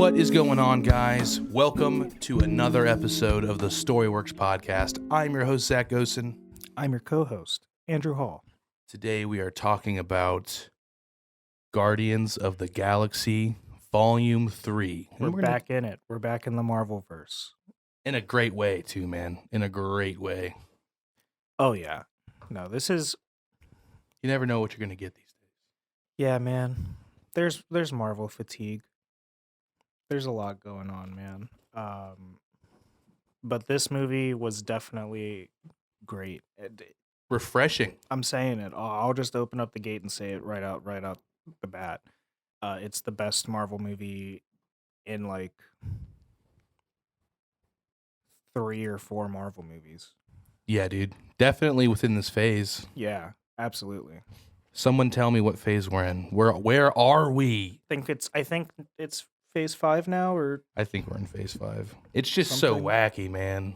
What is going on, guys? Welcome to another episode of the Storyworks podcast. I'm your host, Zach Gosen. I'm your co-host, Andrew Hall. Today we are talking about Guardians of the Galaxy Volume 3. We're back in it. We're back in the Marvel-verse. In a great way, too, man. In a great way. Oh, yeah. No, this is... You never know what you're going to get these days. Yeah, man. There's Marvel fatigue. There's a lot going on, man. But this movie was definitely great. Refreshing. I'm saying it. I'll just open up the gate and say it right out the bat. It's the best Marvel movie in like 3 or 4 Marvel movies. Yeah, dude. Definitely within this phase. Yeah, absolutely. Someone tell me what phase we're in. Where are we? I think it's phase 5 now, or I think we're in phase 5. It's just something. so wacky, man.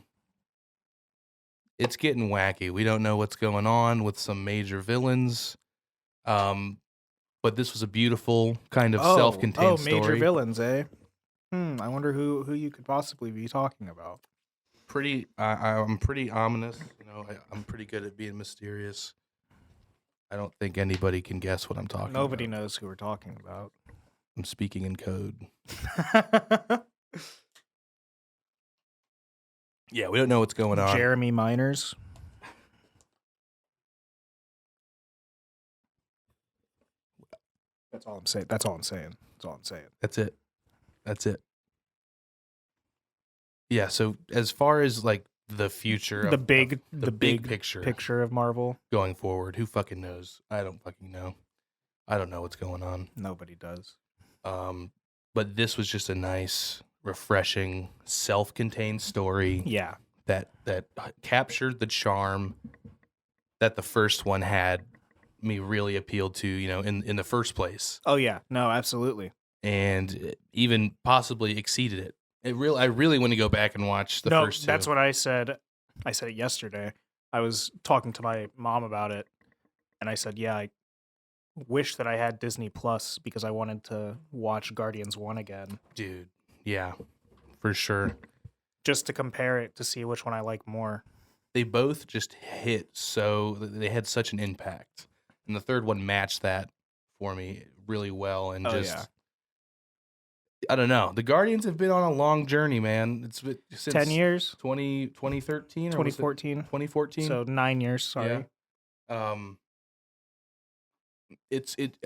It's getting wacky. We don't know what's going on with some major villains. But this was a beautiful kind of self-contained story. Oh, major villains, eh? I wonder who you could possibly be talking about. I'm pretty ominous. You know, I'm pretty good at being mysterious. I don't think anybody can guess what I'm talking about. Nobody knows who we're talking about. I'm speaking in code. Yeah, we don't know what's going on. Jeremy Miners. That's all I'm saying. That's it. Yeah, so as far as like the future, The big picture of Marvel. going forward, who fucking knows? I don't fucking know. I don't know what's going on. Nobody does. But this was just a nice, refreshing, self-contained story. Yeah. That captured the charm that the first one had me really appealed to, you know, in the first place. Oh yeah. No, absolutely. And even possibly exceeded it. I really want to go back and watch the first two. That's what I said. I said it yesterday. I was talking to my mom about it, and I said, yeah, I wish that I had Disney Plus because I wanted to watch Guardians 1 again. Dude, yeah, for sure. Just to compare it to see which one I like more. They both just hit they had such an impact. And the third one matched that for me really well. And I don't know. The Guardians have been on a long journey, man. It's been since 10 years? 2013 or 2014. 2014. So 9 years, sorry. Yeah.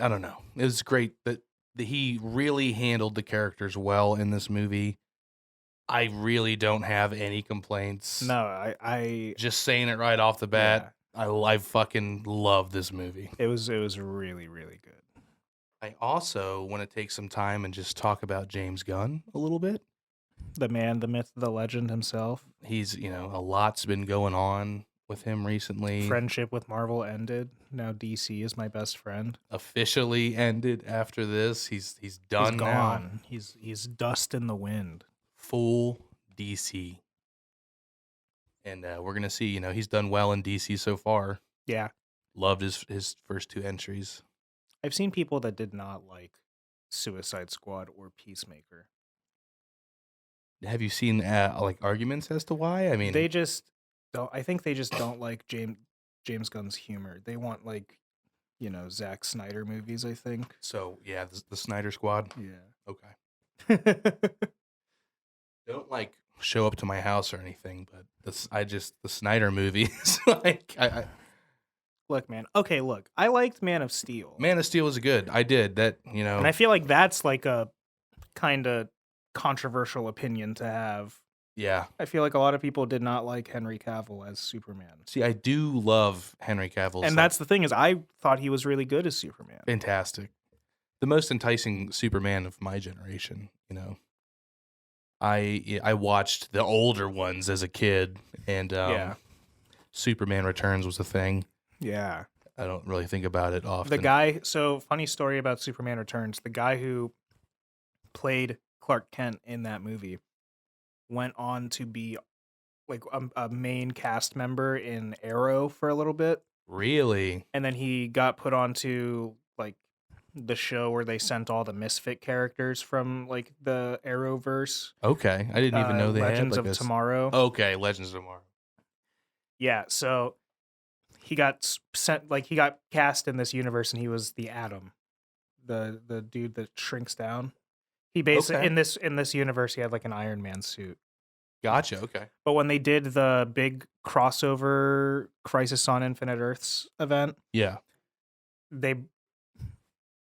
I don't know. It was great that he really handled the characters well in this movie. I really don't have any complaints. No, I just saying it right off the bat. Yeah. I fucking love this movie. It was really, really good. I also want to take some time and just talk about James Gunn a little bit. The man, the myth, the legend himself. He's, a lot's been going on with him recently. Friendship with Marvel ended. Now DC is my best friend. Officially ended after this. He's done. He's gone. Now. He's dust in the wind. Full DC. And we're going to see, he's done well in DC so far. Yeah. Loved his first 2 entries. I've seen people that did not like Suicide Squad or Peacemaker. Have you seen arguments as to why? I mean, they just don't. I think they just don't like James Gunn's humor. They want Zack Snyder movies, I think. So yeah, the Snyder Squad. Yeah. Okay. Don't show up to my house or anything, but the Snyder movies I Look, man. Okay, look. I liked Man of Steel. Man of Steel was good. I did that, And I feel like that's like a kind of controversial opinion to have. Yeah. I feel like a lot of people did not like Henry Cavill as Superman. See, I do love Henry Cavill. And that's the thing is I thought he was really good as Superman. Fantastic. The most enticing Superman of my generation, I watched the older ones as a kid, and Superman Returns was a thing. Yeah. I don't really think about it often. Funny story about Superman Returns. The guy who played Clark Kent in that movie went on to be like a main cast member in Arrow for a little bit. Really? And then he got put onto the show where they sent all the Misfit characters from like the Arrowverse. Okay, I didn't even know they Legends had like of Tomorrow. Okay, Legends of Tomorrow. Yeah, so he got sent, like he got cast in this universe, and he was the Atom, the dude that shrinks down. He basically in this universe he had like an Iron Man suit. Gotcha. Okay. But when they did the big crossover Crisis on Infinite Earths event, yeah, they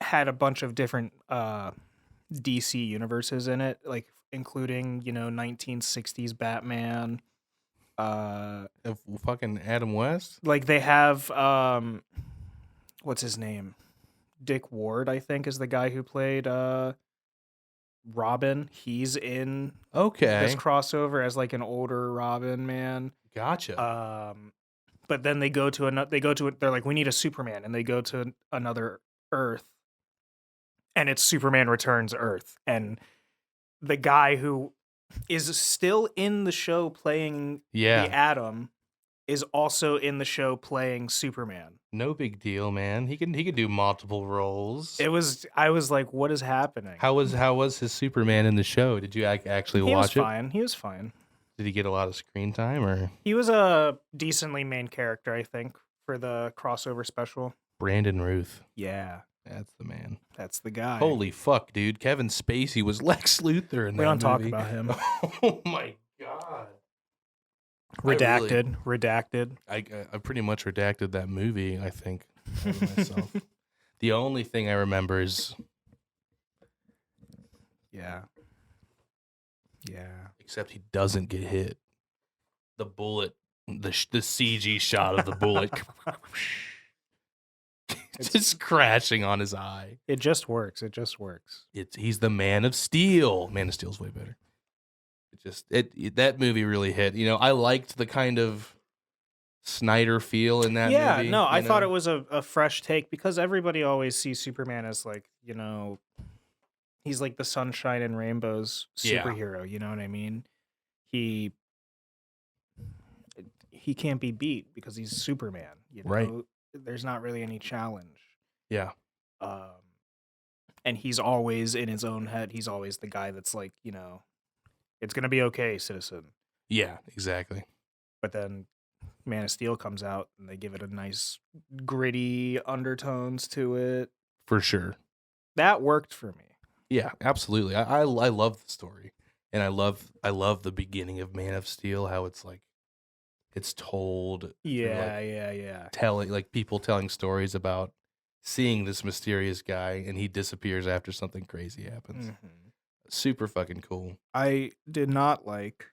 had a bunch of different DC universes in it, like including 1960s Batman. Fucking Adam West. Like they have what's his name? Dick Ward, I think, is the guy who played Robin. He's in this crossover as like an older Robin man. Gotcha. But then they go to they're like, we need a Superman, and they go to another Earth, and it's Superman Returns Earth, and the guy who is still in the show playing the Atom is also in the show playing Superman. No big deal, man. He can do multiple roles. I was like, what is happening? How was his Superman in the show? Did you actually watch it? He was fine. Did he get a lot of screen time, or he was a decently main character, I think, for the crossover special. Brandon Ruth? Yeah, that's the man. That's the guy. Holy fuck, dude! Kevin Spacey was Lex Luthor in that movie. We don't talk about him. Oh my god. Redacted. I pretty much redacted that movie, I think, out of myself. The only thing I remember is yeah. Except he doesn't get hit. The bullet, the CG shot of the bullet, it's just crashing on his eye. It just works. He's the Man of Steel. Man of Steel's way better. That movie really hit. I liked the kind of Snyder feel in that movie. Yeah, no, I thought it was a fresh take, because everybody always sees Superman as like, he's like the sunshine and rainbows superhero, you know what I mean? He can't be beat because he's Superman, Right. There's not really any challenge. Yeah. And he's always in his own head. He's always the guy that's like, it's going to be okay, citizen. Yeah, exactly. But then Man of Steel comes out and they give it a nice gritty undertones to it. For sure. That worked for me. Yeah, absolutely. I love the story, and I love the beginning of Man of Steel. How it's like, it's told. Yeah. Telling, like, people telling stories about seeing this mysterious guy, and he disappears after something crazy happens. Mm-hmm. Super fucking cool. I did not like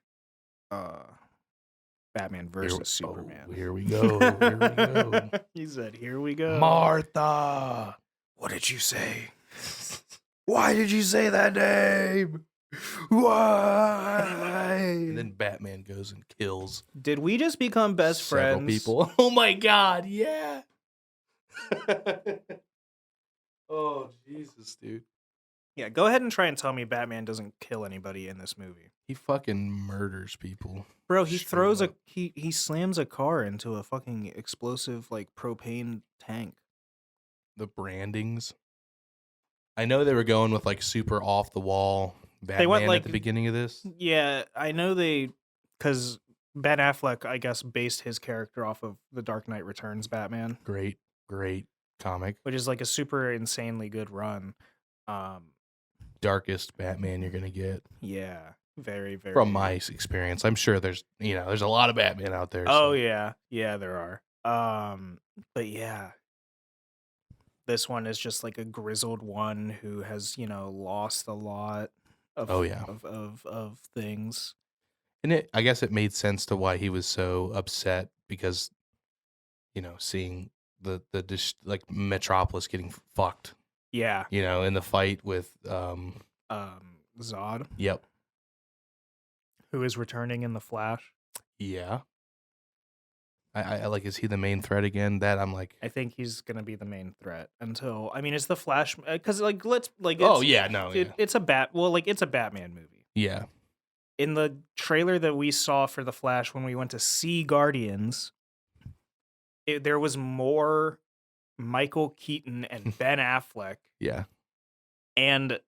Batman versus Superman. Oh, here we go. Here we go. He said, "Here we go." Martha. What did you say? Why did you say that name? Why? And then Batman goes and kills. Did we just become best friends? People. Oh my god, yeah. Oh, Jesus, dude. Yeah, go ahead and try and tell me Batman doesn't kill anybody in this movie. He fucking murders people. Bro, he throws he slams a car into a fucking explosive like propane tank. The brandings. I know they were going with like super off the wall Batman at the beginning of this. Yeah, I know because Ben Affleck, I guess, based his character off of The Dark Knight Returns Batman. Great comic. Which is like a super insanely good run. Darkest Batman you're gonna get. Yeah, very, very. From my experience, I'm sure there's a lot of Batman out there. Oh yeah, there are. But yeah. This one is just like a grizzled one who has, lost a lot of of things. And I guess it made sense to why he was so upset, because seeing the like Metropolis getting fucked. Yeah. In the fight with Zod. Yep. Who is returning in the Flash. Yeah. I like, is he the main threat again? That I'm like, I think he's gonna be the main threat until, it's the Flash, because like it's, it's a Batman movie. Yeah. In the trailer that we saw for the Flash when we went to see Guardians, there was more Michael Keaton and Ben Affleck Yeah. and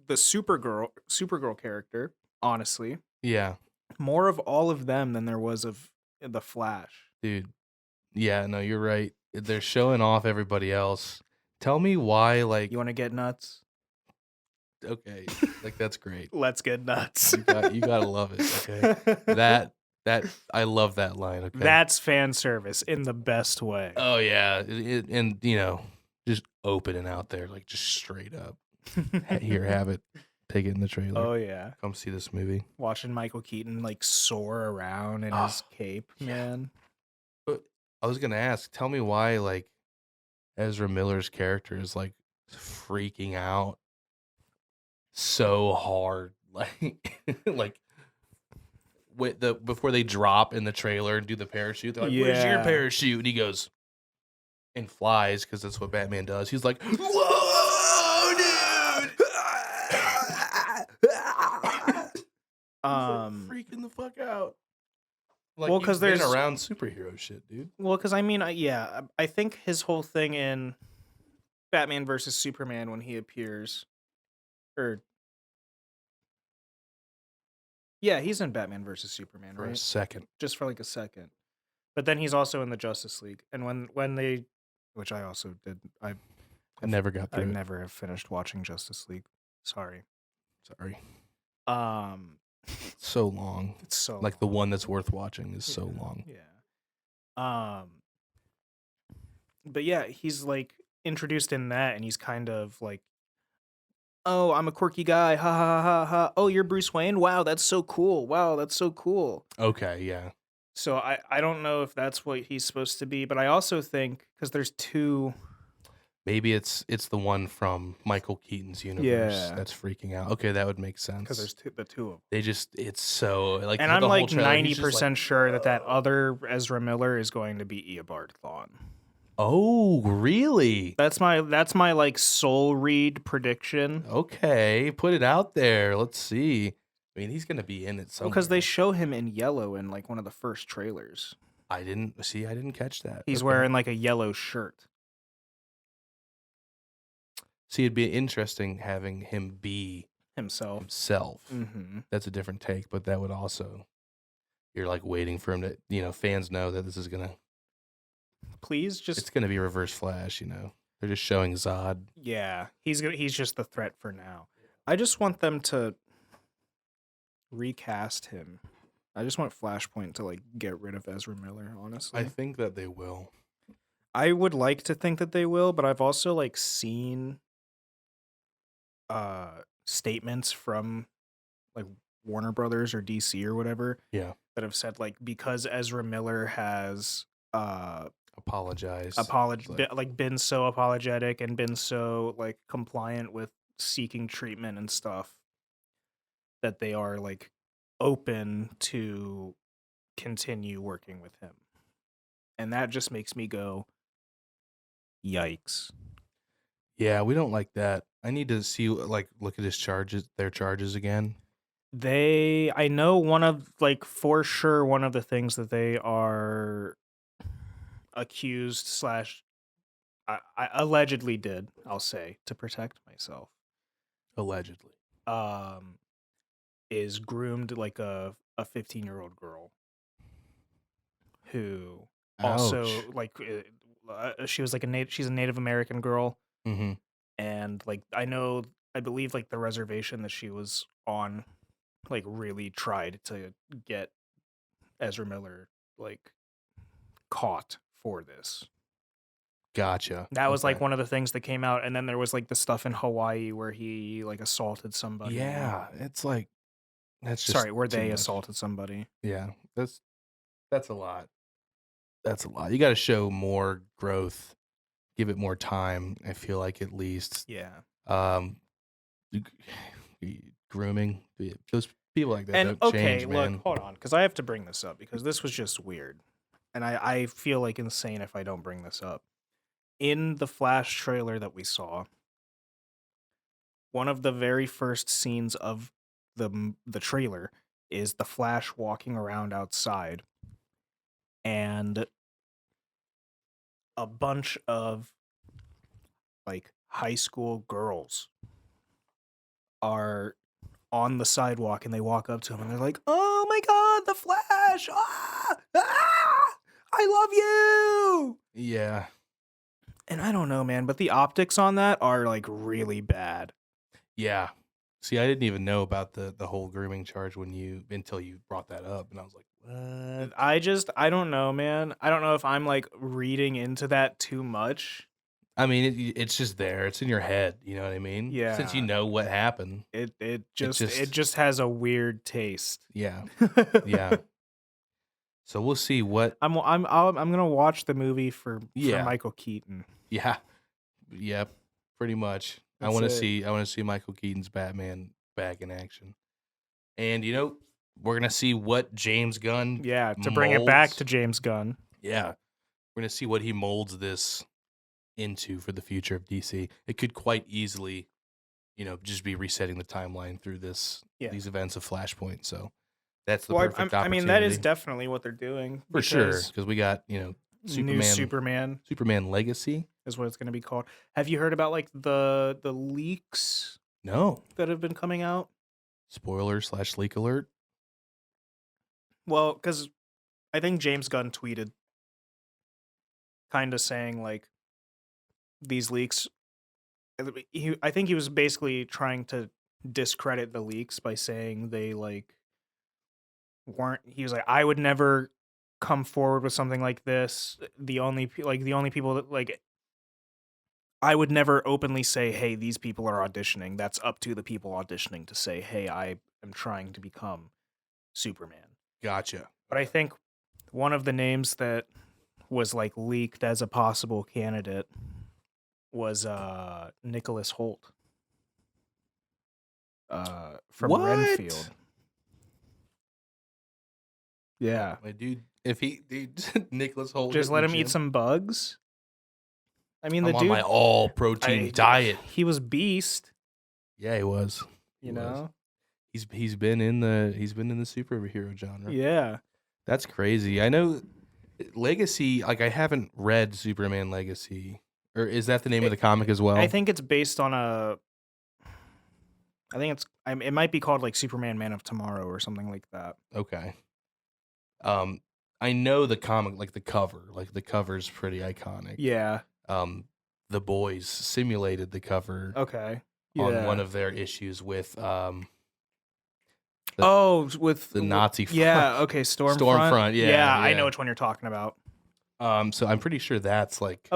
the Supergirl character, honestly. Yeah. More of all of them than there was of the Flash. Dude. Yeah, no, you're right. They're showing off everybody else. Tell me why, like, You want to get nuts? okay, like that's great. Let's get nuts. You gotta love it. Okay, that I love that line. Okay, That's fan service in the best way. oh yeah, and just open and out there, like just straight up. Here, have it. Take it in the trailer. Oh yeah, Come see this movie. watching Michael Keaton like soar around in his cape, man. But I was gonna ask, tell me why, like, Ezra Miller's character is like freaking out so hard, like before they drop in the trailer and do the parachute, they're like, "Where's your Yeah. parachute?" And he goes and flies because that's what Batman does. He's like, "Whoa, dude!" Freaking the fuck out. Like, Well, he's 'cause been there's- around superhero shit, dude. Well, because I mean, I think his whole thing in Batman versus Superman when he appears, or yeah, he's in Batman versus Superman, For a right? second. Just for like a second, but then he's also in the Justice League. And when they, which I also did, I never got I through it. never have finished watching Justice League. Sorry. So long. It's so Like the one that's worth watching is so long. Yeah. But yeah, he's like introduced in that, and he's kind of like, "Oh, I'm a quirky guy. Ha ha ha ha. Oh, you're Bruce Wayne. Wow, that's so cool. Wow, that's so cool." Okay, yeah. So I don't know if that's what he's supposed to be, but I also think because there's two. Maybe it's the one from Michael Keaton's universe that's freaking out. Okay, that would make sense. Because there's the two of them. They just, it's so like, And the I'm whole like trailer, he's just 90% sure that other Ezra Miller is going to be Eobard Thawne. Oh, really? That's my like soul read prediction. Okay, put it out there. Let's see. I mean, he's gonna be in it somewhere. Because they show him in yellow in like one of the first trailers. I didn't catch that. He's wearing like a yellow shirt. See, it'd be interesting having him be Himself. Mm-hmm. That's a different take, but that would also, you're like waiting for him to, fans know that this is gonna. Please just. It's gonna be Reverse Flash. They're just showing Zod. Yeah, he's just the threat for now. I just want them to recast him. I just want Flashpoint to like get rid of Ezra Miller, honestly. I think that they will. I would like to think that they will, but I've also like seen statements from like Warner Brothers or DC or whatever that have said like because Ezra Miller has apologized, been so apologetic and been so like compliant with seeking treatment and stuff, that they are like open to continue working with him. And that just makes me go, yikes. Yeah, we don't like that. I need to see, like, look at their charges again. I know one of the things that they are accused / I allegedly did, I'll say, to protect myself. Allegedly. Is groomed like a 15-year-old girl who also like she was like she's a Native American girl. Mm-hmm. And like I believe like the reservation that she was on like really tried to get Ezra Miller like caught for this. Gotcha. That was like one of the things that came out, and then there was like the stuff in Hawaii where he like assaulted somebody. Yeah, it's like that's just where they assaulted somebody. Yeah, that's a lot. That's a lot. You got to show more growth, give it more time. I feel like at least. Yeah. Grooming those people like that. And don't okay, change, look, man. hold on, because I have to bring this up because this was just weird, and I feel like insane if I don't bring this up. In the Flash trailer that we saw, one of the very first scenes of the trailer is the Flash walking around outside, and a bunch of like high school girls are on the sidewalk and they walk up to him and they're like, "Oh my God, the Flash! I love you!" Yeah. And I don't know, man, but the optics on that are like really bad. Yeah. See, I didn't even know about the whole grooming charge until you brought that up, and I was like, what? I don't know, man. I don't know if I'm like reading into that too much. I mean, it's just there. It's in your head. You know what I mean? Yeah. Since you know what happened. It just has a weird taste. Yeah. Yeah. So we'll see what. I'm gonna watch the movie for Michael Keaton. Yeah. Yep. Pretty much. I That's want to it. see Michael Keaton's Batman back in action. And we're gonna see what James Gunn. Yeah, to bring it back molds. to James Gunn. Yeah. We're gonna see what he molds this into for the future of DC. It could quite easily, just be resetting the timeline through these events of Flashpoint. So that's the perfect opportunity. I mean, that is definitely what they're doing. For sure, because we got, New Superman Legacy is what it's going to be called. Have you heard about like the leaks? No. That have been coming out? Spoiler/leak alert. Well, because I think James Gunn tweeted kind of saying like these leaks. I think he was basically trying to discredit the leaks by saying they like weren't. He was like, I would never come forward with something like this. The only people that like, I would never openly say, hey, these people are auditioning. That's up to the people auditioning to say, hey, I am trying to become Superman. Gotcha. But I think one of the names that was like leaked as a possible candidate was Nicholas Hoult from What? Renfield. Yeah. My dude, Nicholas Hoult. Just let him eat some bugs. I mean, I'm on my all protein diet. He was beast. Yeah, he was. You know? He's been in the superhero genre. Yeah. That's crazy. I know Legacy, like I haven't read Superman Legacy. Or is that the name of the comic as well? I think it's based on it might be called like Superman Man of Tomorrow or something like that. Okay. I know the comic, like the cover. Like the cover's pretty iconic. Yeah. The Boys simulated the cover. Okay. On one of their issues with with the Nazi front. Yeah, okay, Stormfront, yeah. I know which one you're talking about. So I'm pretty sure that's like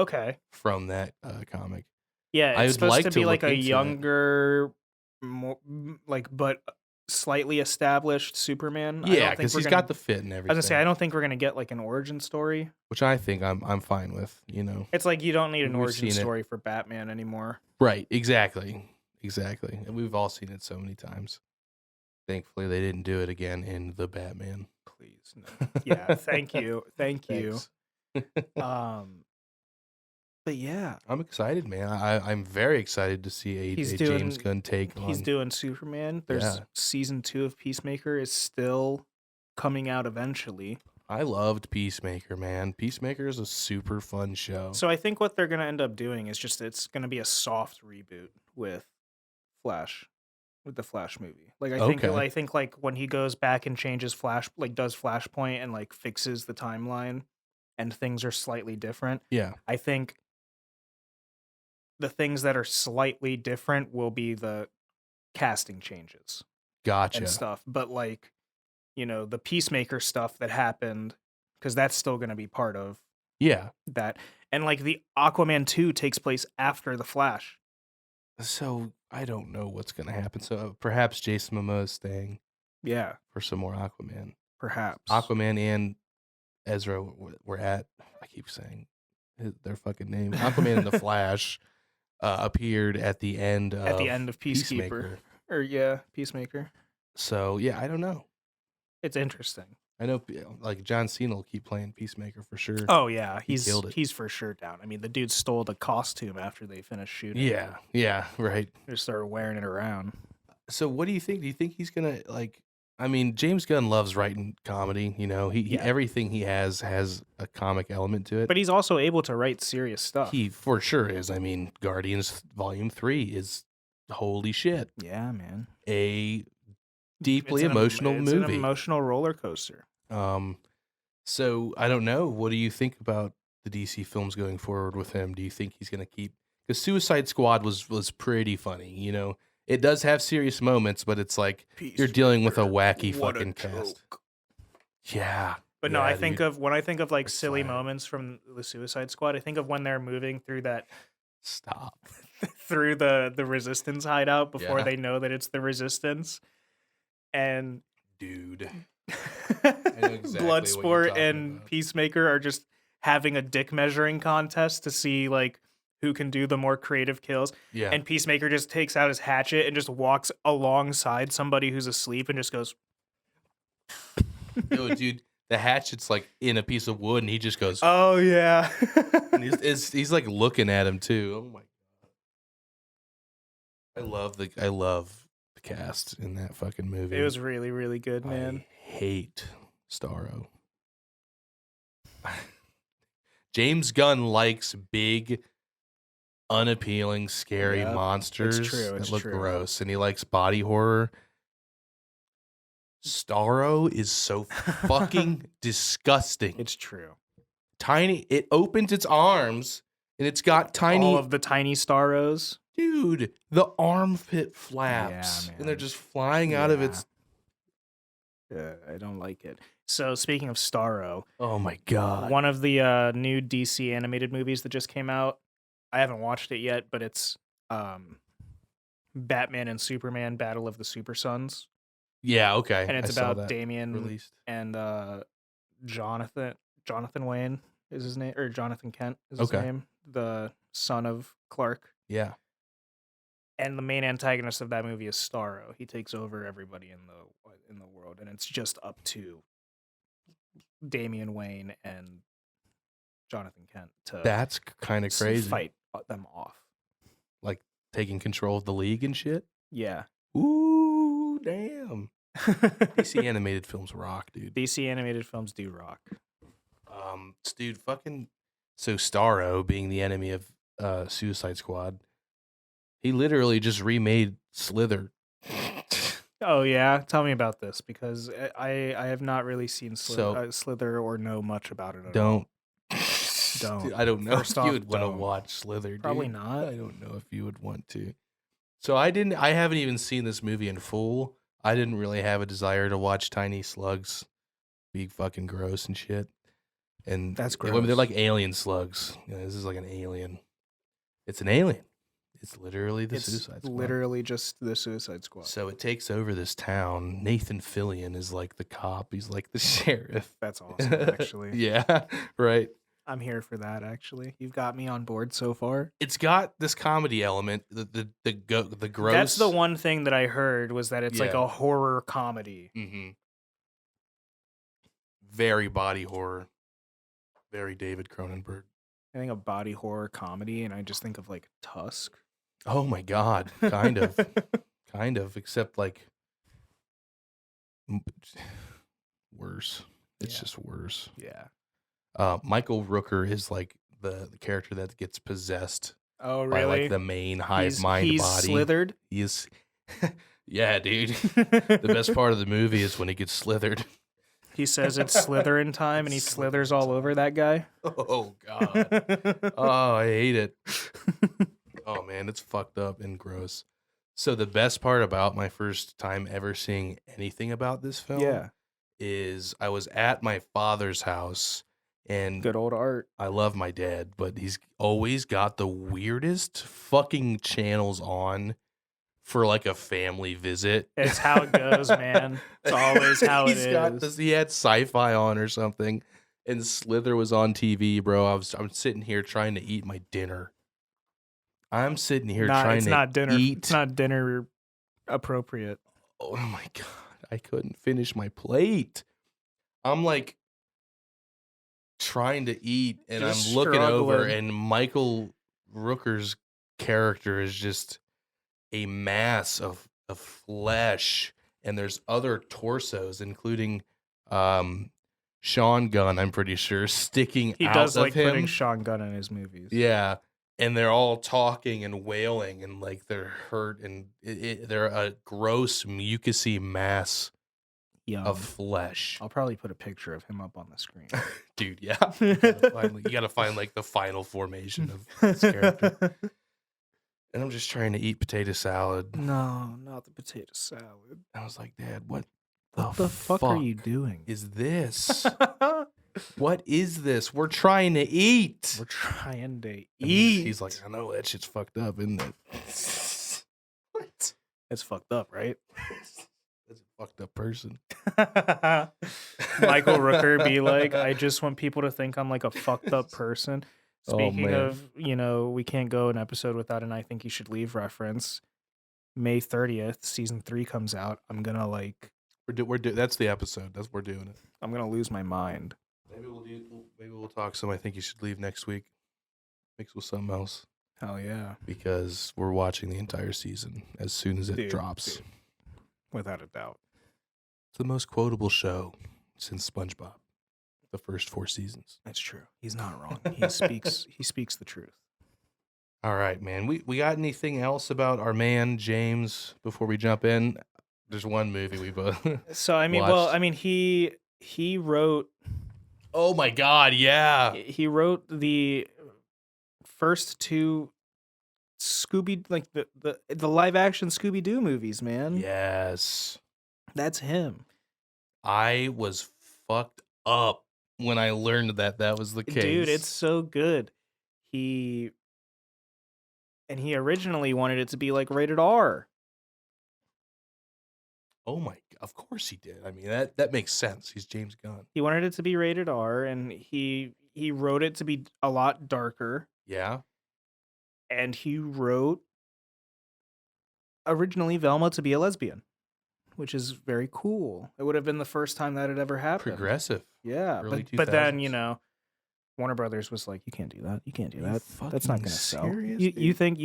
from that comic. Yeah, it's supposed to be like a younger, more, like but slightly established Superman. Yeah, because he's got the fit and everything. I was gonna say I don't think we're gonna get like an origin story, which I think I'm fine with. It's like you don't need an origin story for Batman anymore. Right? Exactly. And we've all seen it so many times. Thankfully, they didn't do it again in The Batman. Please, no. Yeah, thank you. But yeah, I'm excited, man. I'm very excited to see a James Gunn take on. He's doing Superman. There's season 2 of Peacemaker is still coming out eventually. I loved Peacemaker, man. Peacemaker is a super fun show. So I think what they're gonna end up doing is it's gonna be a soft reboot with Flash. With the Flash movie. Like I think like when he goes back and changes does Flashpoint and like fixes the timeline and things are slightly different. Yeah. I think the things that are slightly different will be the casting changes. Gotcha. And stuff. But like, the Peacemaker stuff that happened, because that's still gonna be part of that. And like the Aquaman 2 takes place after the Flash. So I don't know what's going to happen. So perhaps Jason Momoa is staying. Yeah. For some more Aquaman. Perhaps. Aquaman and Ezra were at, I keep saying their fucking name. Aquaman and the Flash appeared at the end of Peacekeeper. Peacemaker. So yeah, I don't know. It's interesting. I know, like John Cena will keep playing Peacemaker for sure. Oh yeah, he's for sure down. I mean, the dude stole the costume after they finished shooting. Yeah, right. They started wearing it around. So, what do you think? Do you think he's gonna like? I mean, James Gunn loves writing comedy. You know, he Yeah. everything he has a comic element to it. But he's also able to write serious stuff. He for sure is. I mean, Guardians Volume 3 is holy shit. Yeah, man. A deeply emotional movie. It's an emotional roller coaster. So I don't know. What do you think about the DC films going forward with him? Do you think he's going to keep? Because Suicide Squad was pretty funny. You know, it does have serious moments, but it's like you're dealing with a wacky fucking cast. Yeah. But no, I think of when I think of like silly moments from the Suicide Squad, I think of when they're moving through that through the Resistance hideout before they know that it's the Resistance. And dude, exactly Bloodsport and Peacemaker are just having a dick measuring contest to see like who can do the more creative kills. Yeah. And Peacemaker just takes out his hatchet and just walks alongside somebody who's asleep and just goes. Yo, dude, the hatchet's like in a piece of wood, and he just goes. Oh yeah. And he's like looking at him too. Oh my god. I love the cast in that fucking movie. It was really, really good, man. I hate Starro. James Gunn likes big, unappealing, scary monsters that look gross, and he likes body horror. Starro is so fucking disgusting. It's true. Tiny. It opens its arms, and it's got tiny. All of the tiny Starros. Dude, the armpit flaps, and they're just flying out of its. I don't like it. So speaking of Starro, oh my god, one of the new DC animated movies that just came out. I haven't watched it yet, but it's Batman and Superman: Battle of the Super Sons. Yeah, okay, and it's about Damian released. And Jonathan Wayne is his name, or Jonathan Kent is his name, the son of Clark. Yeah. And the main antagonist of that movie is Starro. He takes over everybody in the world, and it's just up to Damian Wayne and Jonathan Kent to. That's kind of crazy. Fight them off, like taking control of the league and shit. Yeah. Ooh, damn. DC animated films rock, dude. DC animated films do rock. Dude, fucking. So Starro, being the enemy of Suicide Squad. He literally just remade Slither. Oh yeah, tell me about this because I have not really seen Slither or know much about it at all. Don't. Dude, I don't know First if you would want to watch Slither. Dude. Probably not. I don't know if you would want to. So I haven't even seen this movie in full. I didn't really have a desire to watch tiny slugs be fucking gross and shit. And that's gross. They're like alien slugs. You know, this is like an alien. It's an alien. It's literally the Suicide Squad. Literally just the Suicide Squad. So it takes over this town. Nathan Fillion is like the cop. He's like the sheriff. That's awesome, actually. Yeah, right. I'm here for that, actually. You've got me on board so far. It's got this comedy element. The gross. That's the one thing that I heard was that it's like a horror comedy. Mm-hmm. Very body horror. Very David Cronenberg. I think of body horror comedy, and I just think of like Tusk. Oh my god, kind of, except like worse. It's just worse. Yeah. Michael Rooker is like the character that gets possessed. Oh, really? By like the main hive mind he's body. Slithered? He's yeah, dude. The best part of the movie is when he gets slithered. He says it's Slytherin time, and he slithers all over that guy. Oh, God. Oh, I hate it. Oh, man, it's fucked up and gross. So the best part about my first time ever seeing anything about this film is I was at my father's house. And good old Art. I love my dad, but he's always got the weirdest fucking channels on for like a family visit. It's how it goes, man. It's always how it is. He had sci-fi on or something, and Slither was on TV, bro. I'm sitting here trying to eat my dinner. I'm sitting here trying to eat. It's not dinner appropriate. Oh my god, I couldn't finish my plate. I'm like trying to eat, and I'm looking over, and Michael Rooker's character is just a mass of flesh and there's other torsos, including Sean Gunn, I'm pretty sure, sticking He out does of like him. putting Sean Gunn in his movies. Yeah. And they're all talking and wailing, and like they're hurt, and they're a gross mucousy mass of flesh. I'll probably put a picture of him up on the screen. Dude, yeah. You gotta find like the final formation of this character. And I'm just trying to eat potato salad. No, not the potato salad. I was like, Dad, what the fuck are you doing? Is this? What is this? We're trying to eat. We're trying to eat. He's like, I know that shit's fucked up, isn't it? What? It's fucked up, right? That's a fucked up person. Michael Rooker be like, I just want people to think I'm like a fucked up person. Speaking of, we can't go an episode without an I Think You Should Leave reference. May 30th, season 3 comes out. I'm gonna like that's the episode. We're doing it. I'm gonna lose my mind. Maybe we'll talk some I Think You Should Leave next week. Mix with something else. Hell yeah. Because we're watching the entire season as soon as it drops. Dude. Without a doubt. It's the most quotable show since SpongeBob. The first 4 seasons. That's true. He's not wrong. He speaks the truth. All right, man. We got anything else about our man James before we jump in? There's one movie we both So he wrote. Oh my God! Yeah, he wrote the first 2 Scooby, like the live action Scooby-Doo movies. Man, yes, that's him. I was fucked up when I learned that was the case. Dude, it's so good. He originally wanted it to be like rated R. Oh my! Of course he did. I mean that makes sense. He's James Gunn. He wanted it to be rated R, and he wrote it to be a lot darker. Yeah. And he wrote originally Velma to be a lesbian, which is very cool. It would have been the first time that had ever happened. Progressive. Yeah, but then Warner Brothers was like, you can't do that. You can't do that. That's not going to sell. You think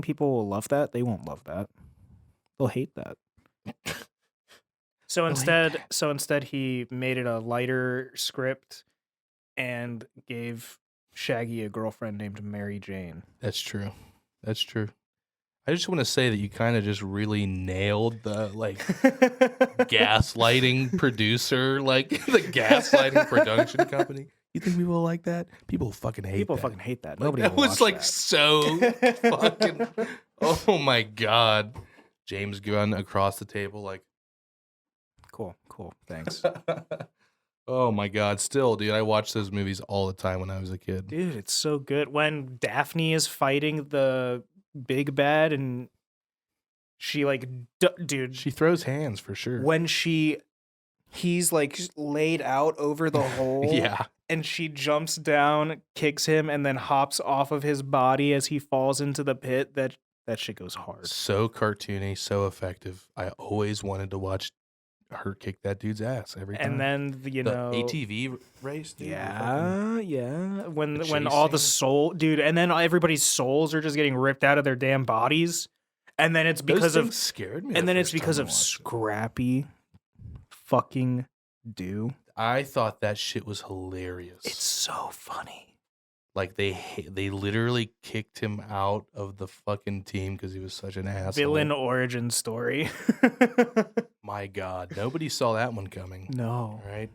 people will love that? They won't love that. They'll hate that. So instead he made it a lighter script and gave Shaggy a girlfriend named Mary Jane. That's true. I just want to say that you kind of just really nailed the gaslighting producer, like the gaslighting production company. You think people like that? People fucking hate that. People fucking hate that. Nobody that was that. So fucking. Oh my God. James Gunn across the table, like. Cool. Thanks. Oh my God. Still, dude, I watched those movies all the time when I was a kid. Dude, it's so good. When Daphne is fighting the big bad and she dude. She throws hands for sure. When he's like laid out over the hole. Yeah. And she jumps down, kicks him, and then hops off of his body as he falls into the pit. That shit goes hard. So cartoony, so effective. I always wanted to watch her kick that dude's ass every time. And then the ATV race, dude. Yeah. When all the soul, dude, and then everybody's souls are just getting ripped out of their damn bodies, and then it's because of scared me. And then it's because of Scrappy fucking Doo. I thought that shit was hilarious. It's so funny. Like they literally kicked him out of the fucking team because he was such an asshole. Villain origin story. My God, nobody saw that one coming. No. Right?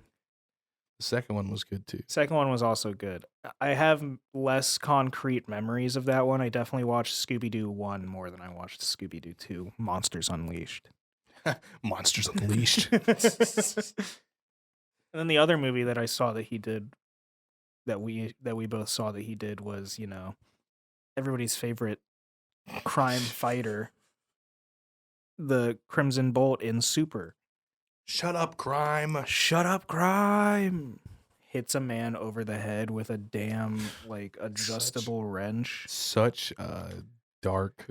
The second one was good too. Second one was also good. I have less concrete memories of that one. I definitely watched Scooby-Doo 1 more than I watched Scooby-Doo 2, Monsters Unleashed. Monsters Unleashed. And then the other movie that I saw that he did, that we both saw that he did was, everybody's favorite crime fighter, the Crimson Bolt in Super. Shut up, crime. Shut up, crime. Hits a man over the head with a damn adjustable wrench. Such dark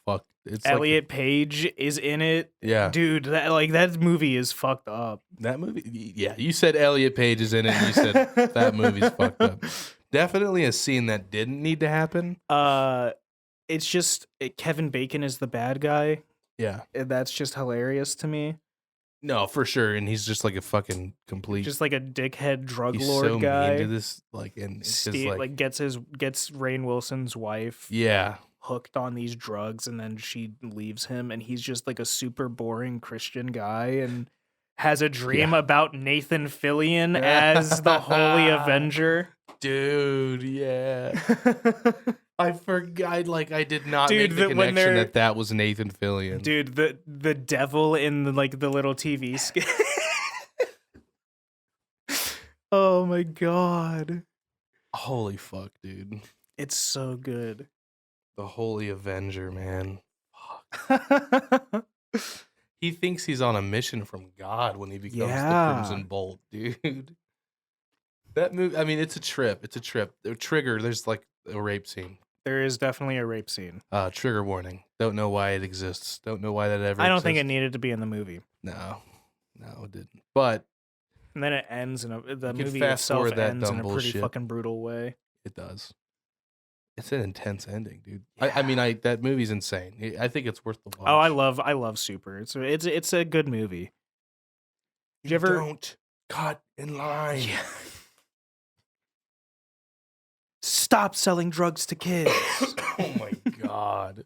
fuck. It's Elliot Page is in it. Yeah. Dude, that movie is fucked up. That movie, yeah. You said Elliot Page is in it, and you said that movie's fucked up. Definitely a scene that didn't need to happen. It's just Kevin Bacon is the bad guy, Yeah. And that's just hilarious to me. No, for sure. And he's just like a fucking complete. Just like a dickhead drug He's lord so guy. mean to this, like, and it's just like gets Rainn Wilson's wife yeah, hooked on these drugs, and then she leaves him, and he's just like a super boring Christian guy, and has a dream about Nathan Fillion as the Holy Avenger. Dude, yeah. I forgot. Like, I did not Dude, make the connection that was Nathan Fillion. Dude, the devil in the little TV skit. Oh my god. Holy fuck, dude. It's so good. The Holy Avenger, man. Fuck. He thinks he's on a mission from God when he becomes the Crimson Bolt, dude. That movie, I mean, it's a trip. It's a trip. Trigger, there's like a rape scene. There is definitely a rape scene. Trigger warning. Don't know why it exists. Don't know why that ever I don't exists. think it needed to be in the movie. No, it didn't. But and then it ends the movie itself ends in a pretty fucking brutal way. It does. It's an intense ending, dude. Yeah. I mean, that movie's insane. I think it's worth the watch. Oh, I love Super. It's a good movie. Did you ever don't cut in line? Yeah. Stop selling drugs to kids. Oh my god. Did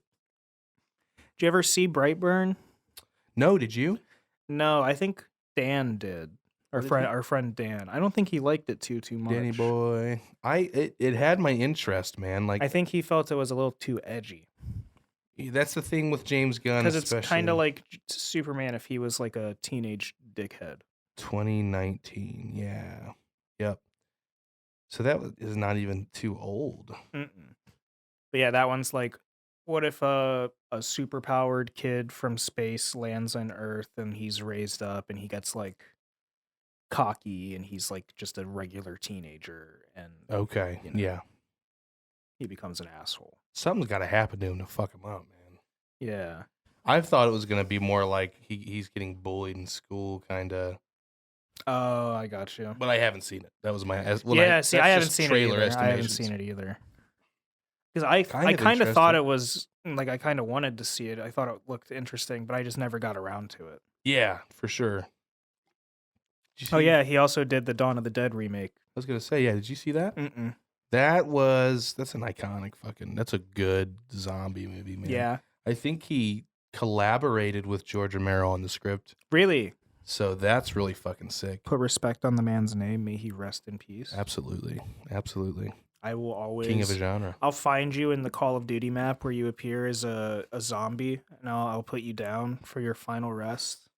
you ever see Brightburn? No, did you? No, I think Dan did. Our friend Dan. I don't think he liked it too much. Danny boy. It had my interest, man. Like, I think he felt it was a little too edgy. That's the thing with James Gunn, because it's kind of like Superman if he was like a teenage dickhead. 2019, yeah, yep. So that is not even too old. Mm-mm. But yeah, that one's like, what if a superpowered kid from space lands on Earth and he's raised up and he gets like cocky and he's like just a regular teenager and okay, yeah, he becomes an asshole. Something's got to happen to him to fuck him up, man. Yeah, I thought it was gonna be more like he's getting bullied in school, kind of. Oh, I got you. But I haven't seen it. That was my I haven't seen it either. I haven't seen it either. Because I kind of thought it was like I kind of wanted to see it. I thought it looked interesting, but I just never got around to it. Yeah, for sure. Oh yeah, he also did the Dawn of the Dead remake. I was gonna say, yeah. Did you see that? Mm-mm. That's an iconic that's a good zombie movie, man. Yeah. I think he collaborated with George Romero on the script. Really? So that's really fucking sick. Put respect on the man's name. May he rest in peace. Absolutely. Absolutely. I will always... King of a genre. I'll find you in the Call of Duty map where you appear as a zombie, and I'll put you down for your final rest.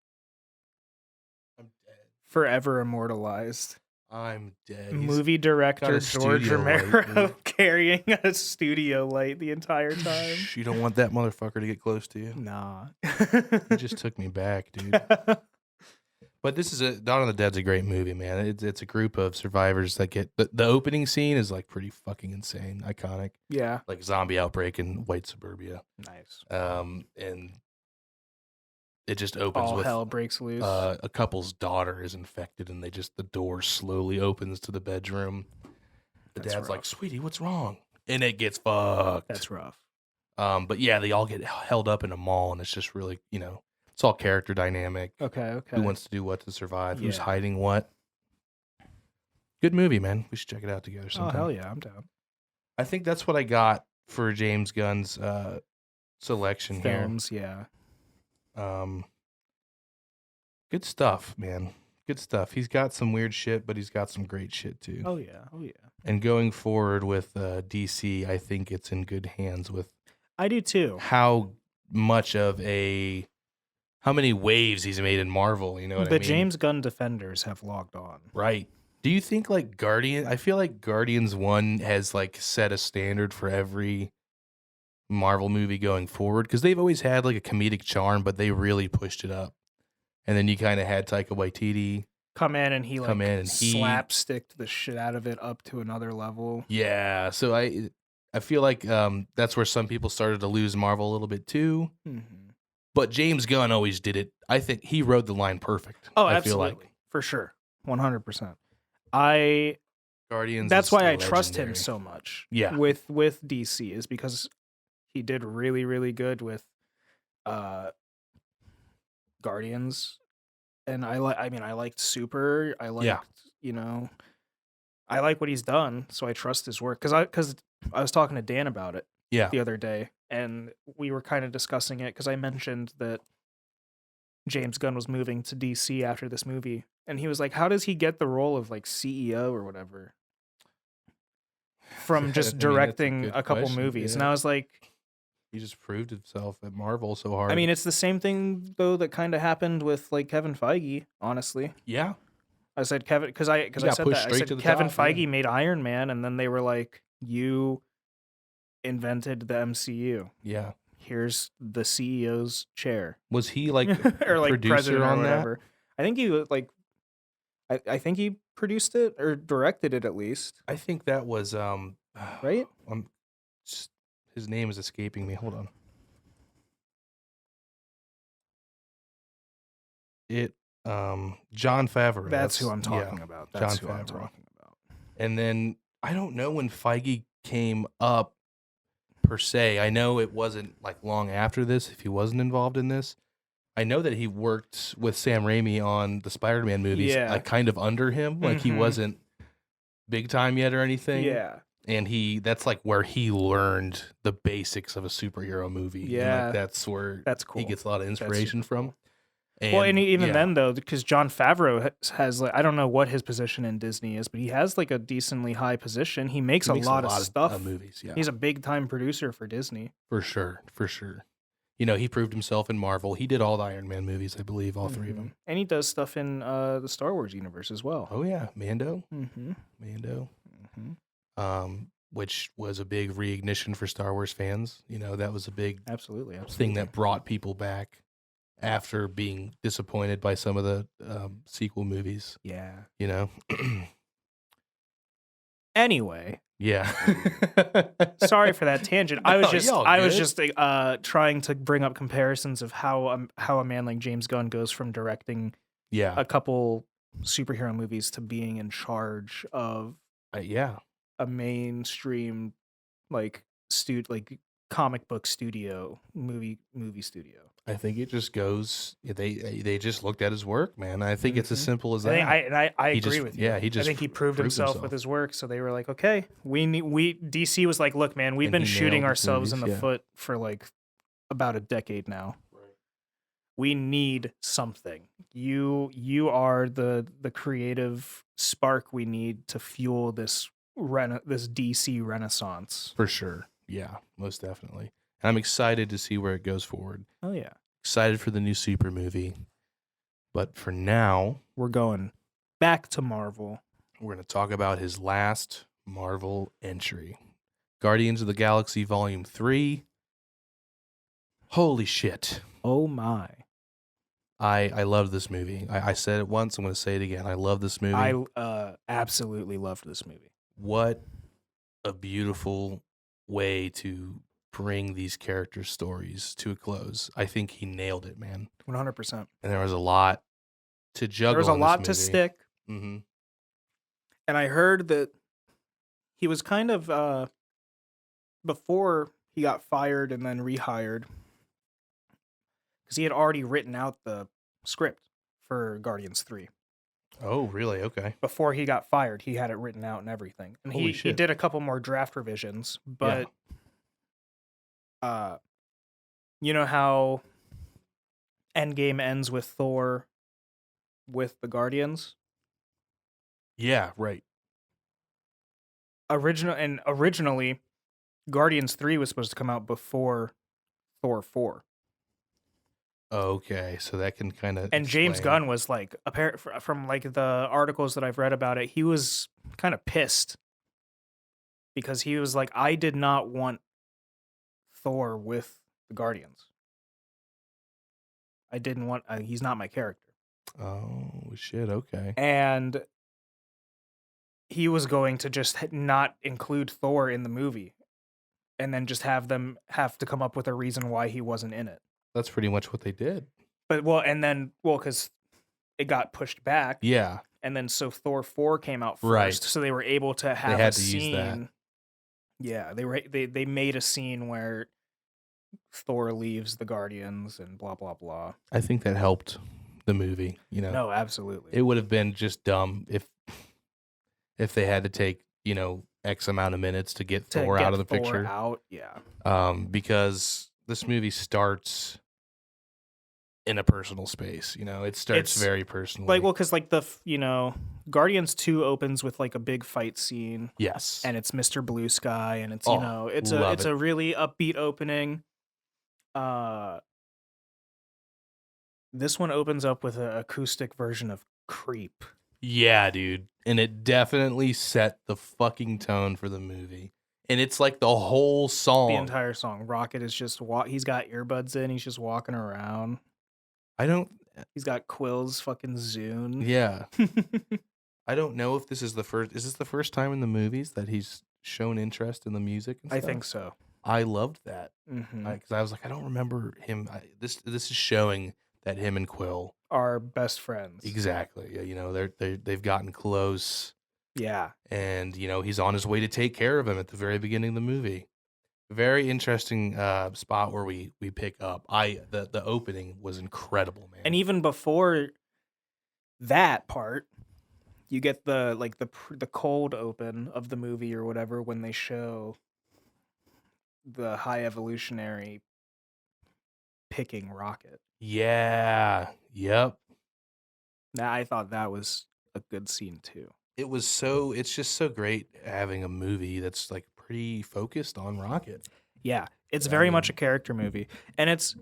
I'm dead. Forever immortalized. I'm dead. Movie director George Romero carrying a studio light the entire time. You don't want that motherfucker to get close to you. Nah. He just took me back, dude. But Dawn of the Dead's a great movie, man. It's a group of survivors that get the opening scene is like pretty fucking insane, iconic. Yeah, like zombie outbreak in white suburbia. Nice. And it just opens with hell breaks loose. A couple's daughter is infected, and the door slowly opens to the bedroom. The dad's rough. like, "Sweetie, what's wrong?" And it gets fucked. That's rough. But yeah, they all get held up in a mall, and it's just really, it's all character dynamic. Okay. Who wants to do what to survive? Who's hiding what? Good movie, man. We should check it out together sometime. Oh, hell yeah, I'm down. I think that's what I got for James Gunn's selection Films, here. Yeah. Good stuff, man. Good stuff. He's got some weird shit, but he's got some great shit too. Oh yeah. And going forward with DC, I think it's in good hands with. I do too. How many waves he's made in Marvel, you know what I mean? The James Gunn defenders have logged on. Right. Do you think like I feel like Guardians 1 has like set a standard for every Marvel movie going forward, because they've always had like a comedic charm, but they really pushed it up. And then you kind of had Taika Waititi come in and he slapsticked the shit out of it up to another level. Yeah. So I feel like that's where some people started to lose Marvel a little bit too. Mm-hmm. But James Gunn always did it. I think he rode the line perfect. Oh, I absolutely. Feel like. For sure. 100%. Guardians. That's why I trust him so much. Yeah. With DC is because he did really, really good with Guardians, and I liked Super. I liked, Yeah. I like what he's done, so I trust his work. Because I was talking to Dan about it Yeah. the other day, and we were kind of discussing it because I mentioned that James Gunn was moving to DC after this movie, and he was like, "How does he get the role of like CEO or whatever from just I mean, that's a directing good a couple question. movies?" And Yeah. I was like, He just proved himself at Marvel so I hard. mean, it's the same thing though that kind of happened with like Kevin Feige, honestly. Yeah. I said Kevin because I He got said pushed that I straight said to the Kevin top, Feige yeah. made Iron Man, and then they were like, "You invented the MCU. Yeah. Here's the CEO's chair." Was he like or a like producer president or on that? whatever. I think he like I think he produced it or directed it at least, I think that was right? I'm just, his name is escaping me. Hold on. It John Favreau. That's who I'm talking about. That's John who I'm Favreau. talking about. And then I don't know when Feige came up per se. I know it wasn't like long after this if he wasn't involved in this. I know that he worked with Sam Raimi on the Spider-Man movies, Yeah. like kind of under him, like he Mhm. wasn't big time yet or anything. Yeah. And that's like where he learned the basics of a superhero movie. And Yeah. like that's where That's cool. he gets a lot of That's inspiration super from. cool. Well, and even yeah, then though, because John Favreau has like, I don't know what his position in Disney is, but he has like a decently high position. He makes, he a makes lot of stuff. movies. Yeah, He's a big time producer for Disney. for sure. You know, he proved himself in Marvel. He did all the Iron Man movies, I believe, all three of them. And he does stuff in the Star Wars universe as well. Oh yeah, Mando. Mm-hmm. Mando. Mm-hmm. Which was a big reignition for Star Wars fans. You know, that was a big Absolutely. thing that brought people back after being disappointed by some of the sequel movies. Yeah. You know. Anyway. Yeah. Sorry for that tangent. I was just good. trying to bring up comparisons of how a man like James Gunn goes from directing a couple superhero movies to being in charge of a mainstream like comic book studio, movie studio. I think it just goes. They just looked at his work, man. I think it's as simple as that. I agree with you. Yeah, I think he proved himself with his work. So they were like, okay, DC was like, look, man, we've been shooting ourselves in the foot for like about a decade now. Right. We need something. You are the creative spark we need to fuel this DC renaissance. For sure. Yeah, most definitely. And I'm excited to see where it goes forward. Oh yeah. Excited for the new Super movie. But for now, we're going back to Marvel. We're going to talk about his last Marvel entry. Guardians of the Galaxy Volume 3. Holy shit. Oh my. I love this movie. I said it once, I'm going to say it again. I love this movie. I absolutely loved this movie. What a beautiful way to bring these character stories to a close. I think he nailed it, man. 100%. And there was a lot to juggle. There was a lot to stick. Mm-hmm. And I heard that he was kind of before he got fired and then rehired, because he had already written out the script for Guardians 3. Oh, really? Okay. Before he got fired, he had it written out and everything. And he did a couple more draft revisions, but you know how Endgame ends with Thor with the Guardians? Yeah, right. Originally, Guardians 3 was supposed to come out before Thor 4. Okay, so that can kind of. And James Gunn was like, from like the articles that I've read about it, he was kind of pissed because he was like, I did not want Thor with the Guardians. I didn't want. He's not my character. Oh shit! Okay. And he was going to just not include Thor in the movie, and then just have them have to come up with a reason why he wasn't in it. That's pretty much what they did. But because it got pushed back. Yeah. And then so Thor 4 came out first, right. So they were able to have use that. Yeah, they made a scene where Thor leaves the Guardians and blah blah blah. I think that helped the movie. No, absolutely. It would have been just dumb if they had to take X amount of minutes to get Thor out of the picture. Yeah. Because this movie starts in a personal space. It starts very personal. Because Guardians 2 opens with like a big fight scene. Yes. And it's Mr. Blue Sky, and it's it's a really upbeat opening. This one opens up with an acoustic version of Creep. Yeah, dude. And it definitely set the fucking tone for the movie. And it's like the whole song. The entire song. Rocket is just he's got earbuds in, he's just walking around. He's got Quill's fucking Zune. Yeah. I don't know if this is the first. Is this the first time in the movies that he's shown interest in the music and stuff? I think so. I loved that. Mm-hmm. Because I was like, I don't remember him. This is showing that him and Quill are best friends. Exactly. They've gotten close. Yeah. And, he's on his way to take care of him at the very beginning of the movie. Very interesting spot where we pick up. The opening was incredible, man. And even before that part, you get the cold open of the movie or whatever when they show the High Evolutionary picking Rocket. Yeah. Yep. I thought that was a good scene too. It's just so great having a movie that's like pretty focused on Rocket. Yeah, it's very much a character movie, and it's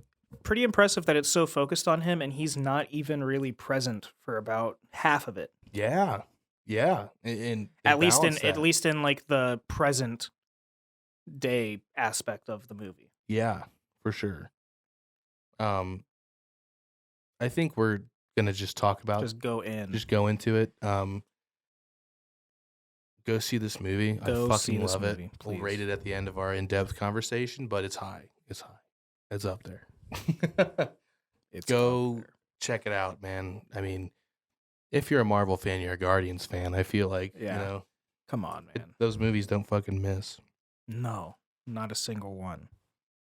pretty impressive that it's so focused on him and he's not even really present for about half of it. Yeah. Yeah. And at least in like the present day aspect of the movie. Yeah, for sure. I think we're gonna just talk about just go into it. Go see this movie. I fucking love it. We'll rate it at the end of our in-depth conversation, but it's high. It's high. It's up there. Go check it out, man. I mean, if you're a Marvel fan, you're a Guardians fan. I feel like, come on, man. Those movies don't fucking miss. No, not a single one.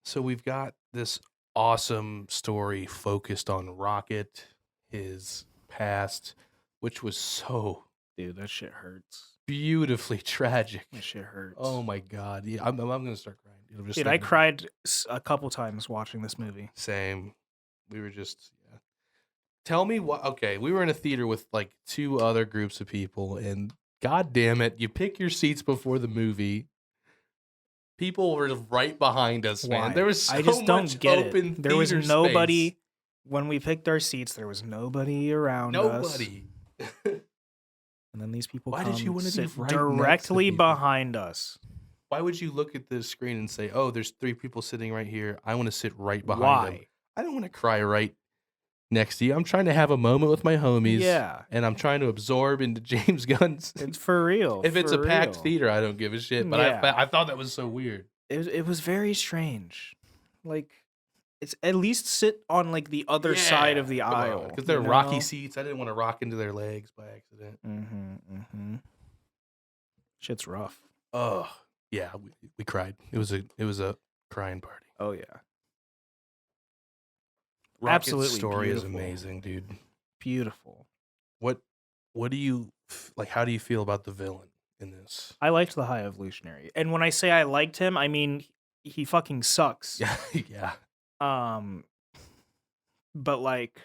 So we've got this awesome story focused on Rocket, his past, which was so... Dude, that shit hurts. Beautifully tragic. That shit hurts. Oh my god. Yeah, I'm gonna start crying. Dude, I cried a couple times watching this movie. Same. We were just... Yeah. Tell me what... Okay, we were in a theater with like 2 other groups of people, and god damn it, you pick your seats before the movie. People were right behind us, man. Why? There was so I just don't get it. There was nobody space. When we picked our seats. There was nobody around us. Nobody. And then these people Why come did you want to sit be right directly behind us? Why would you look at the screen and say, "Oh, there's 3 people sitting right here. I want to sit right behind them." I don't want to cry right next to you. I'm trying to have a moment with my homies. Yeah. And I'm trying to absorb into James Gunn's. It's for real. If it's a packed theater, I don't give a shit. But I thought that was so weird. It was very strange. Like, it's at least sit on like the other side of the aisle. Because they're rocky seats. I didn't want to rock into their legs by accident. Shit's rough. Oh, yeah. We cried. It was a crying party. Oh, yeah. Rocket's Absolutely story beautiful. is amazing, dude. Beautiful. What do you like? How do you feel about the villain in this? I liked the High Evolutionary, and when I say I liked him, I mean he fucking sucks. Yeah. But like,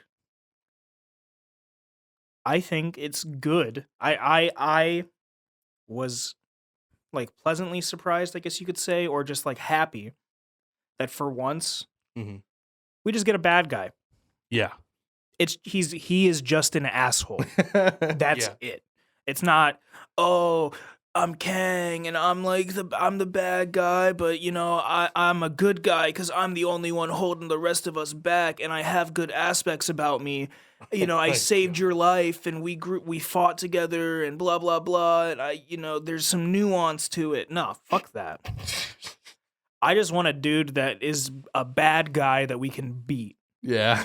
I think it's good. I was like pleasantly surprised, I guess you could say, or just like happy that for once we just get a bad guy. Yeah. He is just an asshole. That's it. It's not, oh, I'm Kang and I'm the bad guy, but I'm a good guy because I'm the only one holding the rest of us back, and I have good aspects about me. I saved your life, and we fought together, and blah blah blah. And there's some nuance to it. No, fuck that. I just want a dude that is a bad guy that we can beat. Yeah.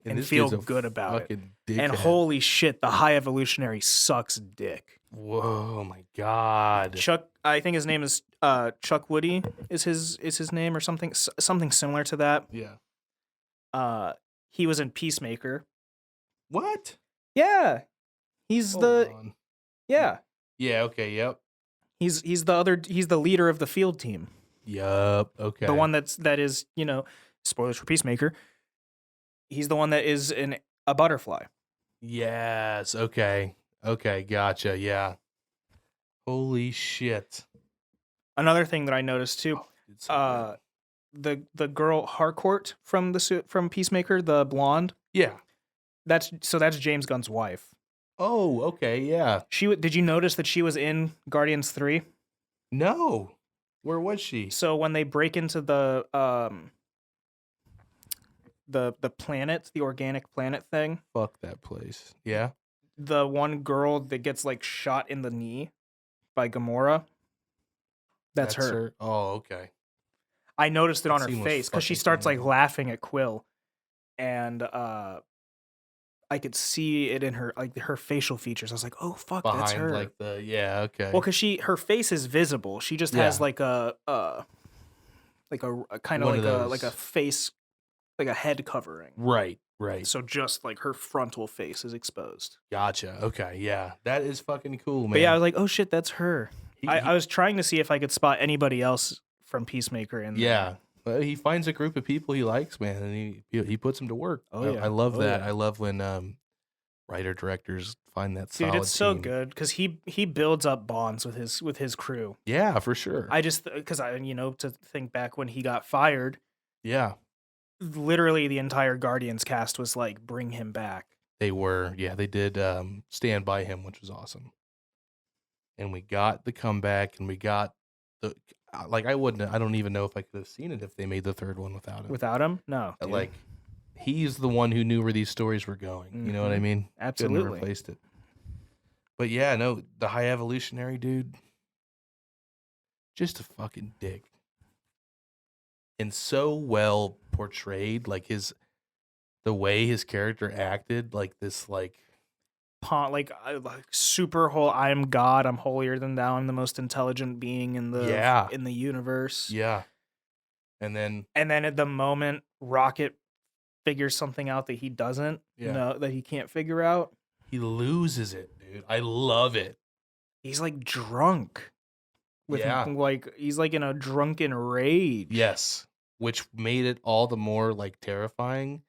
and feel good about it. Dickhead. And holy shit, the High Evolutionary sucks dick. Whoa, my God. Chuck, I think his name is Chuck Woody is his name or something similar to that. Yeah. He was in Peacemaker. What? Yeah. He's Yeah. Yeah, okay, yep. He's the leader of the field team. Yup, okay. The one that is, spoilers for Peacemaker. He's the one that is a butterfly. Yes, okay. Okay, gotcha, yeah. Holy shit. Another thing that I noticed too, the girl Harcourt from Peacemaker, the blonde. Yeah. That's James Gunn's wife. Oh, okay, yeah. Did you notice that she was in Guardians 3? No. Where was she? So when they break into the planet, the organic planet thing. Fuck that place. Yeah. The one girl that gets like shot in the knee by Gamora. That's her. Oh, okay. I noticed it on her face because she starts like laughing at Quill, and I could see it in her her facial features. I was like, "Oh fuck, that's her." Okay. Well, because her face is visible. She just has like a kind of like a face, like a head covering. Right. So just like her frontal face is exposed. Gotcha. Okay. Yeah, that is fucking cool, man. But yeah, I was like, "Oh shit, that's her." I was trying to see if I could spot anybody else from Peacemaker in there. Yeah. Well, he finds a group of people he likes, man, and he puts them to work. Oh yeah, I love that. Yeah. I love when writer directors find that solid dude. It's so team. good because he builds up bonds with his crew. Yeah, for sure. I just because to think back when he got fired. Yeah. Literally the entire Guardians cast was like, bring him back. They were. Yeah, they did stand by him, which was awesome. And we got the comeback, and we got the I don't even know if I could have seen it if they made the third one without him. Without him? No. Dude. Like, he's the one who knew where these stories were going. Mm-hmm. You know what I mean? Absolutely. Couldn't have replaced it. But yeah, no, the High Evolutionary dude, just a fucking dick. And so well portrayed, like the way his character acted, like this, like super whole. I am God. I'm holier than thou. I'm the most intelligent being in the universe. Yeah. And then at the moment Rocket figures something out that he doesn't know, that he can't figure out, he loses it, dude. I love it. He's like drunk. He's like in a drunken rage. Yes. Which made it all the more like terrifying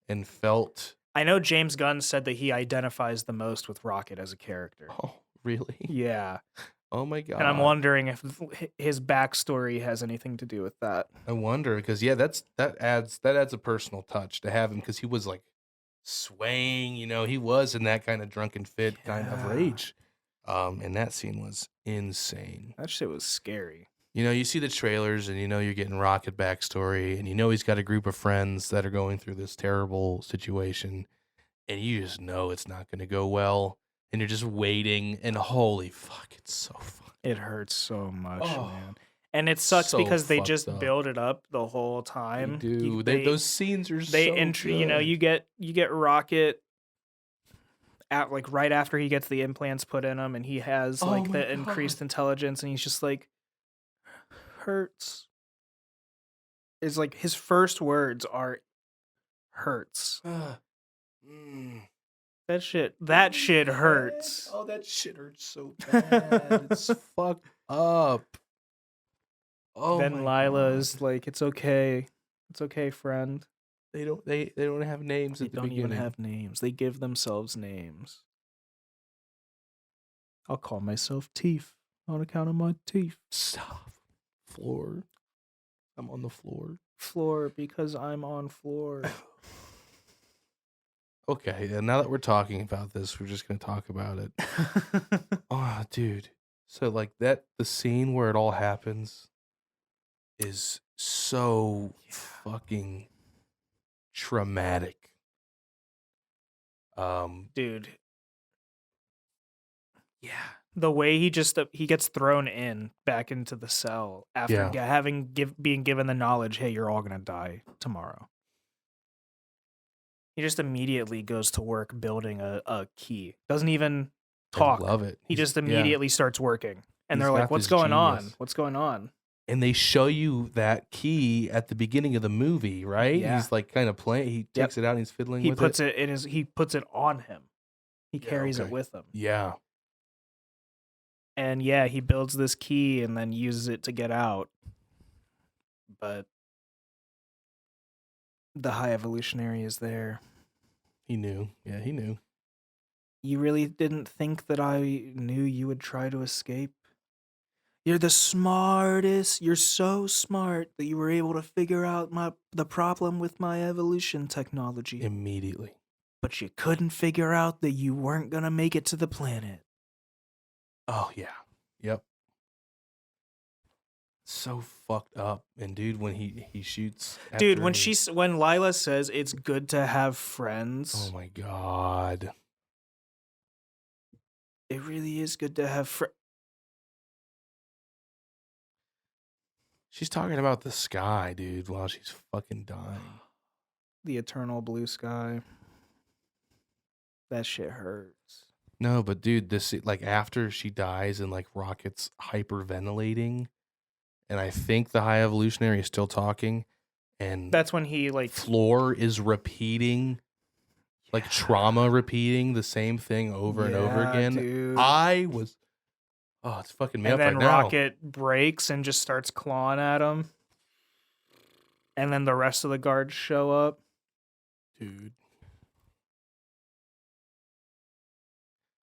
and felt. I know James Gunn said that he identifies the most with Rocket as a character. Oh, really? Yeah. Oh my God. And I'm wondering if his backstory has anything to do with that. I wonder because that adds a personal touch to have him because he was like swaying, he was in that kind of drunken fit kind of rage. And that scene was insane. That shit was scary. You see the trailers and you're getting Rocket backstory and he's got a group of friends that are going through this terrible situation and you just know it's not going to go well and you're just waiting and holy fuck, it's so fun. It hurts so much, man. And it sucks because they just build it up the whole time. They do. Those scenes are so good. You get Rocket at like right after he gets the implants put in him and he has like the increased intelligence and he's just like hurts. It's like his first words are hurts. That shit hurts. Oh, that shit hurts so bad. It's fucked up. Oh, then Lila is like, it's okay, friend. They don't have names at the beginning. They don't even have names. They give themselves names. I'll call myself Teeth on account of my teeth. Stop. Floor. I'm on the floor. Floor because I'm on floor. Okay, and now that we're talking about this, we're just going to talk about it. Oh, dude. So, like, the scene where it all happens is so fucking traumatic. Dude. Yeah. The way he gets thrown back into the cell after being given the knowledge, hey, you're all going to die tomorrow. He just immediately goes to work building a key. Doesn't even I talk. love it. He just immediately starts working. And He's they're like, got what's this going on? genius. What's going on? And they show you that key at the beginning of the movie, right? Yeah. He's like kind of playing. He takes it out and he's fiddling with it. He puts it on him. He carries it with him. Yeah. And yeah, he builds this key and then uses it to get out. But the High Evolutionary is there. He knew. Yeah, he knew. You really didn't think that I knew you would try to escape? You're the smartest. You're so smart that you were able to figure out the problem with my evolution technology. Immediately. But you couldn't figure out that you weren't going to make it to the planet. Oh, yeah. Yep. So fucked up. And dude, when he shoots... Dude, when Lila says it's good to have friends... Oh my God. It really is good to have friends. She's talking about the sky, dude, while she's fucking dying. The eternal blue sky. That shit hurts. No, but dude, this like after she dies and like Rocket's hyperventilating, and I think the High Evolutionary is still talking, and that's when he like Floor is repeating, like trauma repeating the same thing over and over again. Dude. It's fucking me and up right then now. Rocket breaks and just starts clawing at him, and then the rest of the guards show up. Dude.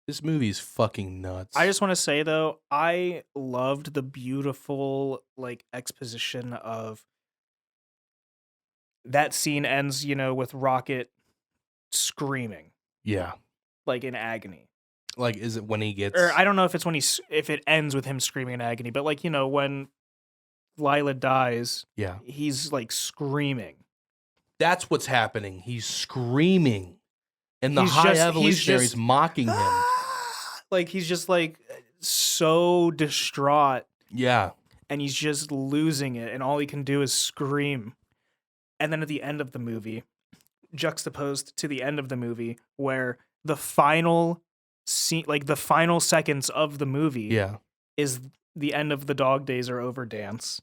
This movie's fucking nuts. I just want to say though, I loved the beautiful like exposition of that scene ends, with Rocket screaming. Yeah. Like in agony. Like, is it when he gets... Or I don't know if it's if it ends with him screaming in agony, but like, when Lila dies, yeah, he's like screaming. That's what's happening. He's screaming. And the High Evolutionary's mocking him. Like, he's just, like, so distraught. Yeah. And he's just losing it, and all he can do is scream. And then at the end of the movie, juxtaposed to the end of the movie, where the final scene, like, the final seconds of the movie is the end of the Dog Days Are Over dance.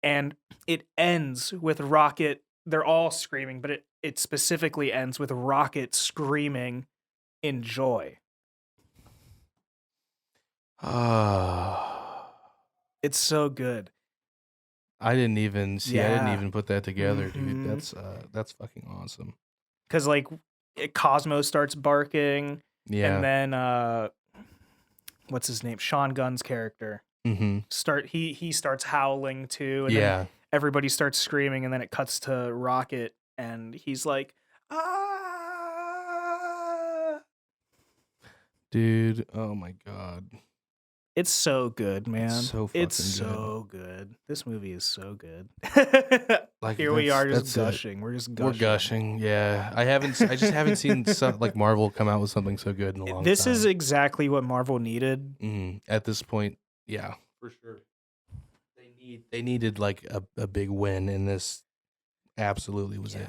And it ends with Rocket... They're all screaming, but it specifically ends with Rocket screaming in joy. It's so good. I didn't even put that together, dude. That's fucking awesome. Because like Cosmo starts barking, and then what's his name? Sean Gunn's character he starts howling too, and then everybody starts screaming, and then it cuts to Rocket, and he's like, ah! Dude, oh my God. It's so good, man. It's so good. This movie is so good. Like, here we are just gushing. We're just gushing. We're gushing, yeah. I just haven't seen like Marvel come out with something so good in a long time. This is exactly what Marvel needed. At this point, yeah, for sure. They needed like a big win, and this absolutely was it.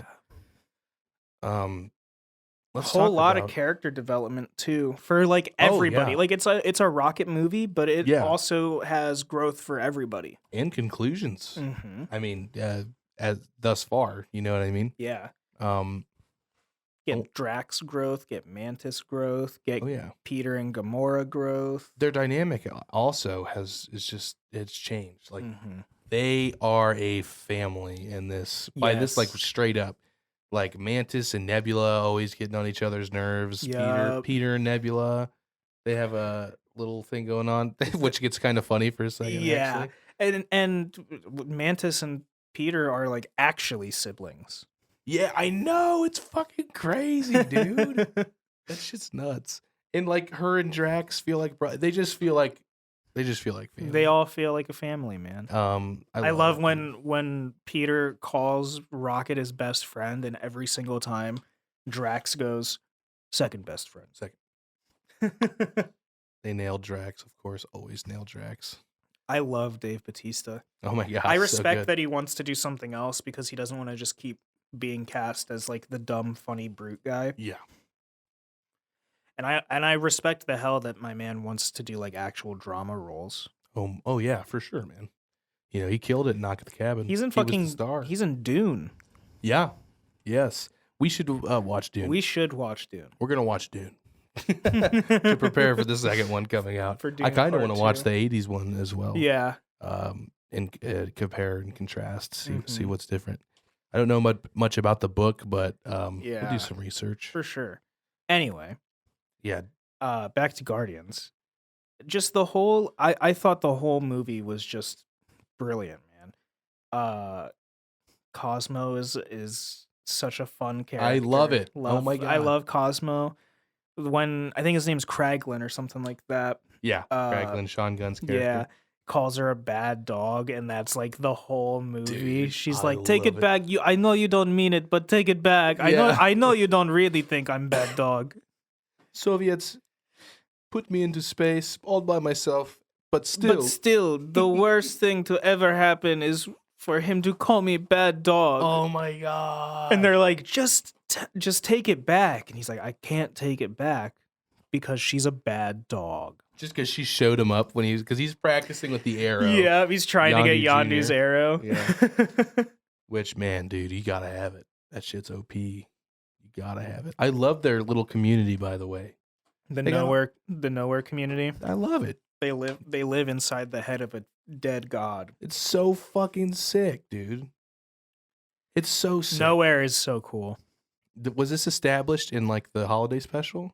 Let's a whole lot of character development too for like everybody. Like it's a Rocket movie, but it also has growth for everybody and conclusions. I mean, as thus far, you know what I mean? Yeah. Get Drax growth, get Mantis growth, get Peter and Gamora growth. Their dynamic also it's changed. Like they are a family in this. By this, like straight up. Like Mantis and Nebula always getting on each other's nerves. Peter and Nebula, they have a little thing going on, which gets kind of funny for a second. Yeah, actually. And Mantis and Peter are like actually siblings. Yeah, I know, it's fucking crazy, dude. That shit's nuts. And like her and Drax feel like they just feel like family. They all feel like a family, man. I love when Peter calls Rocket his best friend, and every single time Drax goes, second best friend. Second. They nailed Drax, of course. Always nail Drax. I love Dave Bautista. Oh my God. I respect that he wants to do something else because he doesn't want to just keep being cast as like the dumb, funny brute guy. Yeah. And I respect the hell that my man wants to do like actual drama roles. Oh yeah, for sure, man. He killed it in Knock at the Cabin. He's in He was fucking the star. He's in Dune. Yeah. Yes. We should watch Dune. We should watch Dune. We're gonna watch Dune to prepare for the second one coming out. For Dune I kind of Part want to watch 2. the '80s one as well. Yeah. And compare and contrast, see Mhm. what's different. I don't know much about the book, but we'll Yeah. do some research. For sure. Anyway, Yeah. back to Guardians. Just the whole I thought the whole movie was just brilliant, man. Cosmo is such a fun character. I love it. Oh my God. I love Cosmo. When I think his name's Kraglin or something like that. Yeah. Kraglin, Sean Gunn's character. Yeah. Calls her a bad dog, and that's like the whole movie. Dude, She's I like, "Take it love it. back. I know you don't mean it, but take it back. Yeah. I know you don't really think I'm bad dog." Soviets put me into space all by myself, but still. But still, the worst thing to ever happen is for him to call me bad dog. Oh my God. And they're like, just take it back. And he's like, I can't take it back because she's a bad dog. Just because she showed him up because he's practicing with the arrow. Yeah, he's trying to get Yondu Yondu's Jr. arrow. Yeah. Which, man, dude, you gotta have it. That shit's OP. You gotta have it. I love their little community, by the way. The They got- nowhere community. I love it. They live inside the head of a dead god. It's so fucking sick, dude. It's so sick. Nowhere is so cool. Was this established in like the holiday special?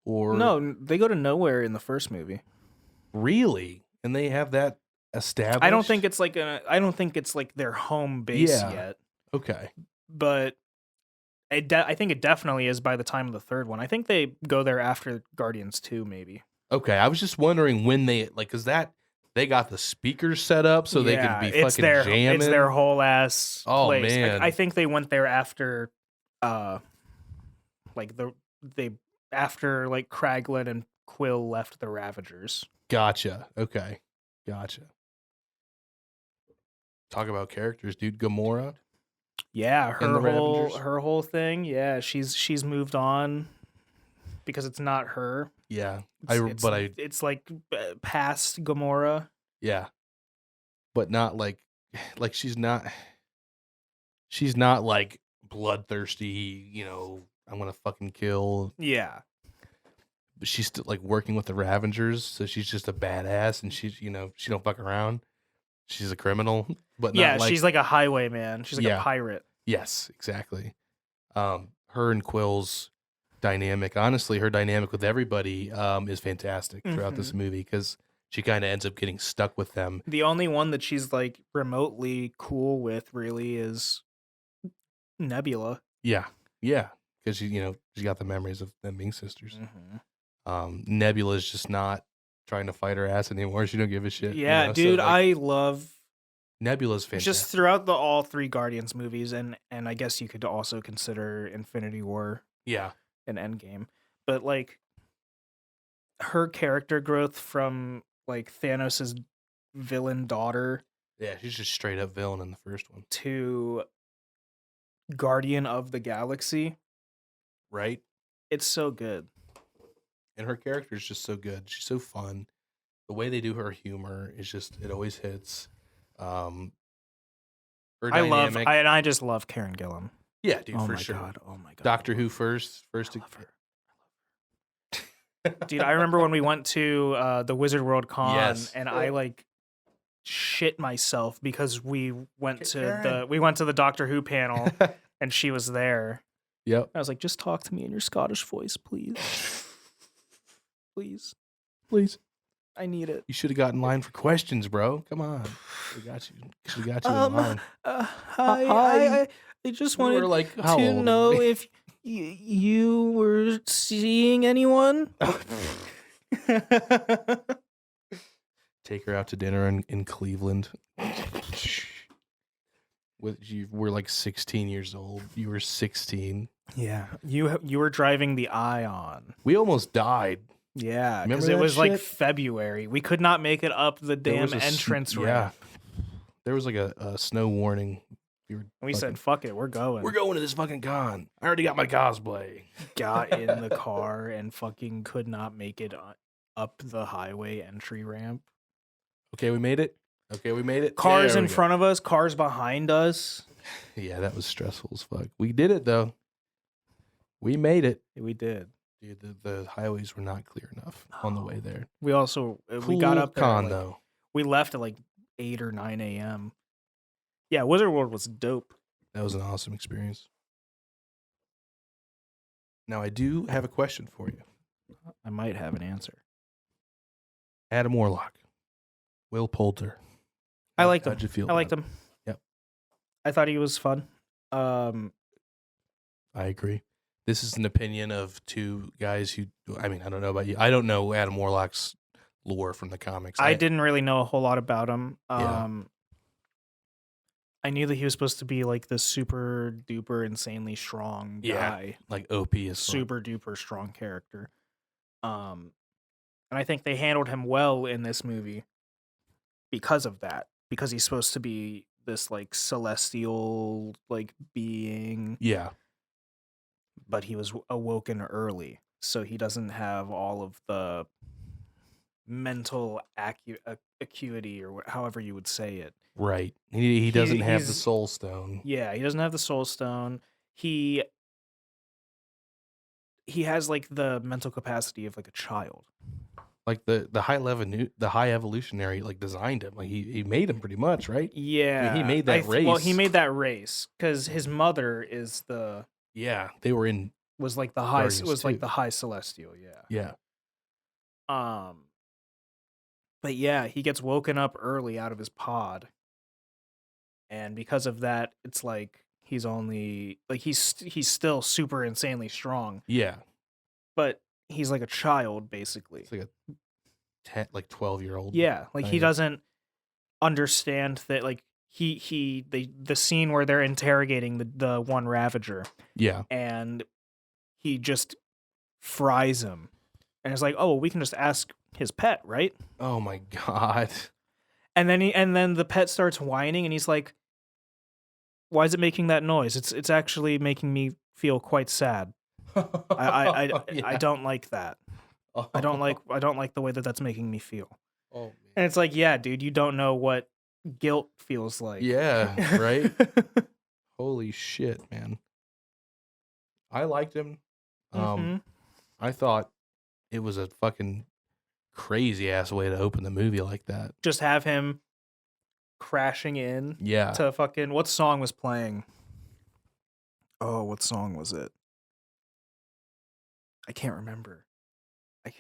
Or No, they go to nowhere in the first movie. really? And they have that established? I don't think it's like their home base Yeah. yet. Okay. But I think it definitely is by the time of the third one. I think they go there after Guardians 2, maybe. Okay. I was just wondering when because they got the speakers set up so they could be it's fucking their, jamming. It's their whole ass Oh, place. man. I think they went there after, after like Kraglin and Quill left the Ravagers. Gotcha. Okay. Gotcha. Talk about characters, dude. Gamora. Yeah, And the her Ravagers? whole thing. Yeah, she's moved on because it's not her. Yeah. It's like past Gamora. Yeah. But not like she's not like bloodthirsty, I'm gonna fucking kill. Yeah. But she's still like working with the Ravengers, so she's just a badass and she's she don't fuck around. She's a criminal. But Yeah, not like, she's like a highwayman. She's like Yeah. a pirate. yes, exactly. Her and Quill's dynamic, honestly, her dynamic with everybody is fantastic throughout this movie because she kind of ends up getting stuck with them. The only one that she's like remotely cool with really is Nebula. Yeah, because she got the memories of them being sisters. Mm-hmm. Nebula's just not trying to fight her ass anymore. She don't give a shit. Yeah, so, dude, like, I love Nebula's fantastic. just throughout all three Guardians movies, and I guess you could also consider Infinity War Yeah, and Endgame, but like her character growth from like Thanos's villain daughter yeah, she's just straight up villain in the first one, to Guardian of the Galaxy, right? it's so good. And her character is just so good. She's so fun. The way they do her humor is just it always hits. Her dynamic, I just love Karen Gillan. yeah, dude, Oh for my sure. god! Oh my god! Doctor Who first. I love her. Dude, I remember when we went to the Wizard World Con, Yes. and I like shit myself because we went Karen. to the Doctor Who panel, and she was there. Yep. I was like, just talk to me in your Scottish voice, please, please. I need it. You should have gotten in line for questions, bro. Come on. We got you. Should have got you in line. Hi. I just You wanted were like, how to old? know if you were seeing anyone. Take her out to dinner in Cleveland. You were like 16 years old. You were 16. Yeah, you were driving the Ion. We almost died. Yeah, Remember because it that was like shit? February. We could not make it up the There damn was a entrance yeah. ramp. There was like a snow warning We said, "Fuck it, we're going. We're going to this fucking con. I already got my cosplay." Got in the car and fucking could not make it up the highway entry ramp. Okay, we made it. Cars in front of us, cars behind us. Yeah, that was stressful as fuck. We did it though. We made it. We did. Dude, the highways were not clear enough on the way there. We also we got up there. Though. We left at like 8 or 9 a.m. Yeah, Wizard World was dope. That was an awesome experience. Now I do have a question for you. I might have an answer. Adam Warlock, Will Poulter. I liked him. How'd you feel? I liked him. Yep. I thought he was fun. I agree. This is an opinion of two guys who, I mean, I don't know about you. I don't know Adam Warlock's lore from the comics. I didn't really know a whole lot about him. Yeah. I knew that he was supposed to be like this super duper insanely strong guy. Like OP is super duper strong character. And I think they handled him well in this movie because of that. Because he's supposed to be this like celestial like being. Yeah. But he was awoken early, so he doesn't have all of the mental acuity or however you would say it. Right. He doesn't have the soul stone. Yeah, he doesn't have the soul stone. He has like the mental capacity of like a child. Like the high evolutionary like designed him. Like he made him pretty much, right? Yeah. I mean, he made that race. Well, he made that race because his mother is the they were in was like the high Guardians like too. the high celestial, Yeah. But yeah, he gets woken up early out of his pod. And because of that, it's like he's only like he's still super insanely strong. Yeah. But he's like a child basically. It's like a 12-year-old. Yeah, like he doesn't understand that like the scene where they're interrogating the one Ravager. Yeah. And he just fries him. And it's like, "Oh, well, we can just ask his pet, right?" Oh my god. And then the pet starts whining and he's like, "Why is it making that noise? It's actually making me feel quite sad. I don't like that. I don't like the way that that's making me feel." Oh man. And it's like, "Yeah, dude, you don't know what guilt feels like." Yeah, right? Holy shit, man. I liked him. I thought it was a fucking crazy ass way to open the movie like that. Just have him crashing in. Yeah. To fucking what song was playing? Oh, what song was it? I can't remember.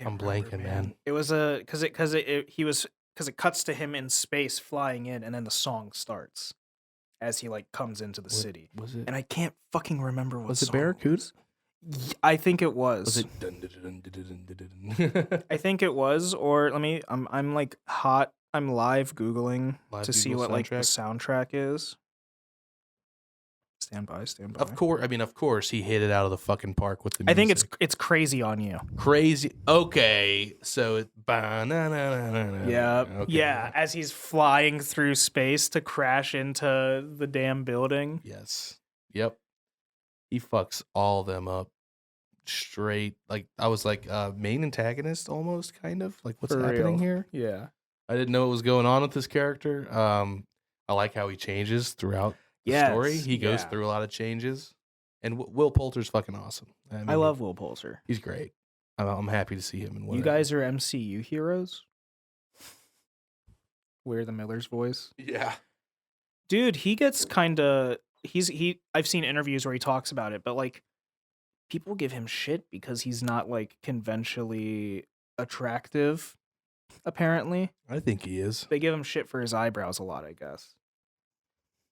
I'm blanking, man. It was because it cuts to him in space flying in, and then the song starts as he like comes into the city. Was it? And I can't fucking remember what. Was it Barracuda? I think it was. Was it? Dun, dun, dun, dun, dun, dun, dun. I think it was. Or let me. I'm like hot. I'm live googling to see what like the soundtrack is. Stand by. Of course, he hit it out of the fucking park with the music. I think it's Crazy on You. Crazy. Okay, so it. Yeah, okay. Yeah. As he's flying through space to crash into the damn building. Yes. Yep. He fucks all them up straight. Like I was like main antagonist almost, kind of like what's happening here. Yeah. I didn't know what was going on with this character. I like how he changes throughout the story. He goes through a lot of changes, and Will Poulter's fucking awesome. I love Will Poulter. He's great. I'm happy to see him. And you guys are MCU heroes. We're the Miller's voice. Yeah, dude, he gets kind of I've seen interviews where he talks about it, but like people give him shit because he's not like conventionally attractive. Apparently, I think he is. They give him shit for his eyebrows a lot, I guess.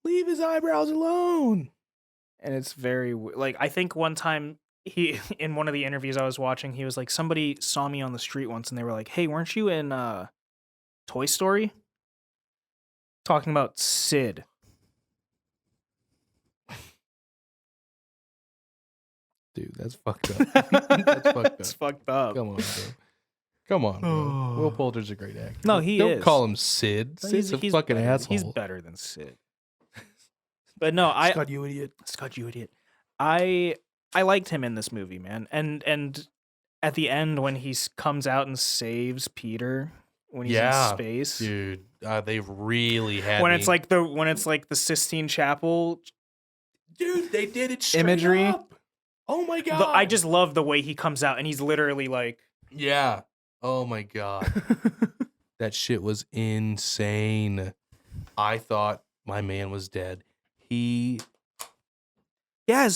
Leave his eyebrows alone. And it's very like I think one time he in one of the interviews I was watching, he was like, somebody saw me on the street once and they were like, "Hey, weren't you in Toy Story?" Talking about Sid. Dude, that's fucked up. That's fucked up. It's fucked up. Come on, bro. Will Poulter's a great actor. No, he Don't is. call him Sid. Sid's a fucking asshole. He's better than Sid. But no, Scott, you idiot. Scott, you idiot. I liked him in this movie, man. And at the end when he comes out and saves Peter when he's in space, dude, they've really had when it's like the Sistine Chapel, dude, they did it straight imagery. Up. Oh my god! I just love the way he comes out and he's literally like, yeah. Oh my god, that shit was insane. I thought my man was dead. His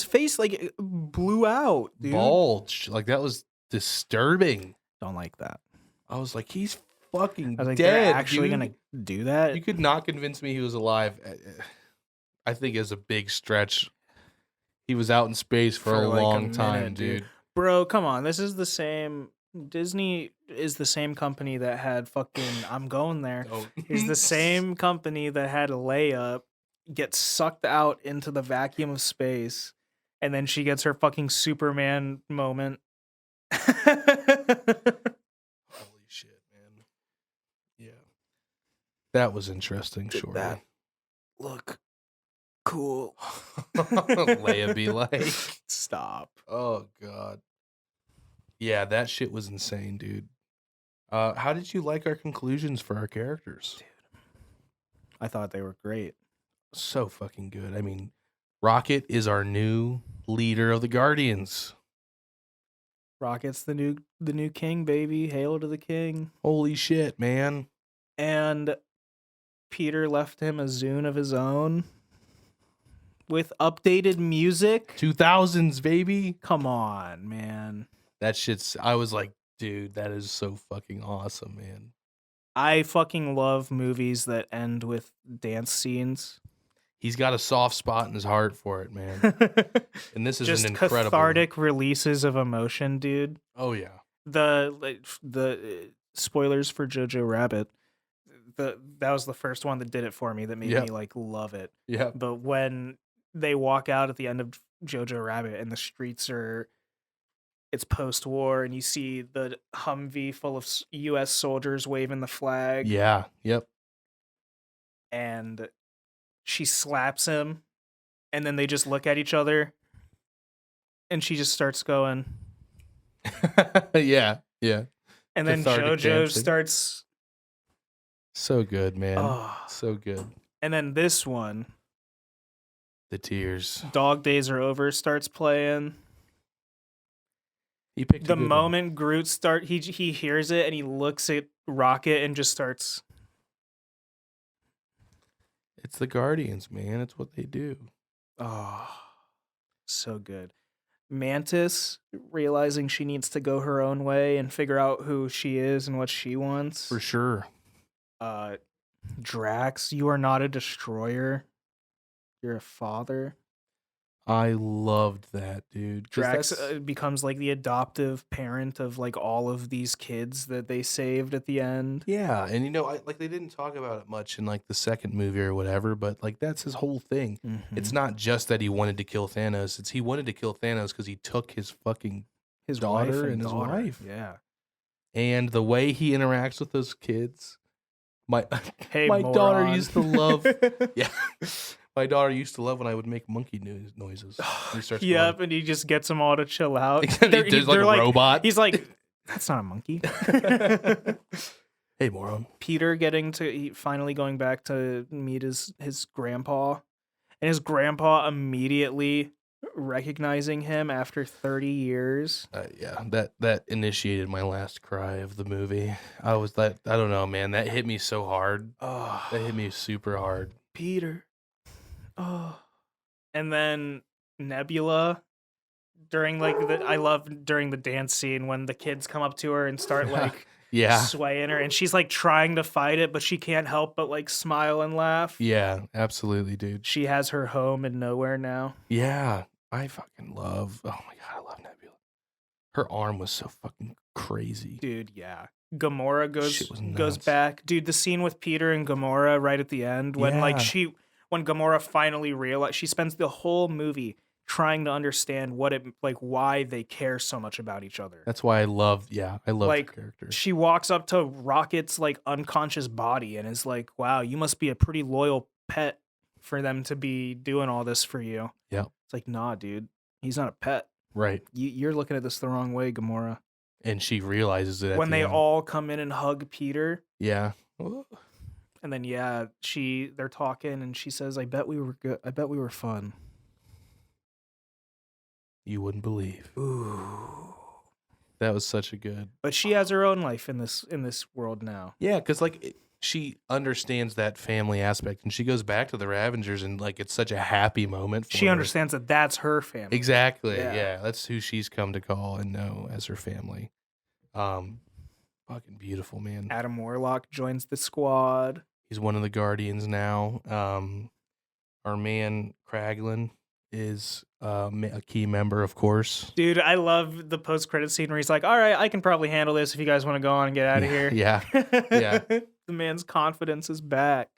face like blew out, dude. Bulged. Like that was disturbing. Don't like that. I was like, he's fucking I was like, dead. they're actually dude. gonna do that? You could not convince me he was alive. I think it's a big stretch. He was out in space for a like long minute, time, dude. Bro, come on. This is the same. Disney is the same company that had fucking. I'm going there. Oh. Is the same company that had Leia get sucked out into the vacuum of space, and then she gets her fucking Superman moment. Holy shit, man. Yeah. That was interesting, Shorty. That look cool. Leia be like, stop. Oh, God. Yeah, that shit was insane, dude. How did you like our conclusions for our characters? Dude, I thought they were great. So fucking good. I mean, Rocket is our new leader of the Guardians. Rocket's the new king, baby. Hail to the king. Holy shit, man. And Peter left him a Zune of his own with updated music. 2000s, baby. Come on, man. That shit's... I was like, dude, that is so fucking awesome, man. I fucking love movies that end with dance scenes. He's got a soft spot in his heart for it, man. And this is just an incredible... cathartic releases of emotion, dude. Oh, yeah. The spoilers for Jojo Rabbit. That was the first one that did it for me, that made me like love it. Yeah. But when they walk out at the end of Jojo Rabbit and the streets are... It's post-war, and you see the Humvee full of U.S. soldiers waving the flag. Yeah, yep. And she slaps him, and then they just look at each other, and she just starts going. yeah. And then Cathartic JoJo dancing. starts... So good, man. Oh. So good. And then this one... The tears. Dog Days Are Over starts playing. He picked the moment Groot he hears it and he looks at Rocket and just starts. It's the Guardians, man. It's what they do. Oh, so good. Mantis realizing she needs to go her own way and figure out who she is and what she wants. For sure. Drax, you are not a destroyer. You're a father. I loved that, dude. Drax becomes like the adoptive parent of like all of these kids that they saved at the end. Yeah, and you know, they didn't talk about it much in like the second movie or whatever, but like that's his whole thing. Mm-hmm. It's not just that he wanted to kill Thanos; it's he wanted to kill Thanos because he took his fucking daughter and his wife. Yeah, and the way he interacts with those kids, my moron. daughter used to love. Yeah. My daughter used to love when I would make monkey noises. Yep, and he just gets them all to chill out. There's like a robot. He's like, that's not a monkey. Hey, moron. Peter finally going back to meet his grandpa. And his grandpa immediately recognizing him after 30 years. Yeah, that initiated my last cry of the movie. I don't know, man. That hit me so hard. Oh, that hit me super hard. Peter. Oh, and then Nebula during during the dance scene when the kids come up to her and start like swaying her, and she's like trying to fight it, but she can't help but like smile and laugh. Yeah, absolutely, dude. She has her home in nowhere now. Yeah, I fucking love. Oh my god, I love Nebula. Her arm was so fucking crazy, dude. Yeah. Gamora goes back, dude. The scene with Peter and Gamora right at the end when when Gamora finally realized, she spends the whole movie trying to understand why they care so much about each other. That's why I love the character. She walks up to Rocket's like unconscious body and is like, wow, you must be a pretty loyal pet. for them to be doing all this for you. Yeah. It's like, nah, dude, he's not a pet. Right. You're looking at this the wrong way, Gamora. And she realizes it when at the they end. all come in and hug Peter. Yeah. And then they're talking and she says, "I bet we were good. I bet we were fun." You wouldn't believe. Ooh. That was such a good. But she has her own life in this world now. Yeah, because like she understands that family aspect, and she goes back to the Ravengers, and like it's such a happy moment. For She her. understands that that's her family. Exactly. Yeah, that's who she's come to call and know as her family. Fucking beautiful, man. Adam Warlock joins the squad. He's one of the Guardians now. Our man Kraglin is a key member, of course. Dude, I love the post-credit scene where he's like, "All right, I can probably handle this if you guys want to go on and get out of here." Yeah. Yeah. The man's confidence is back.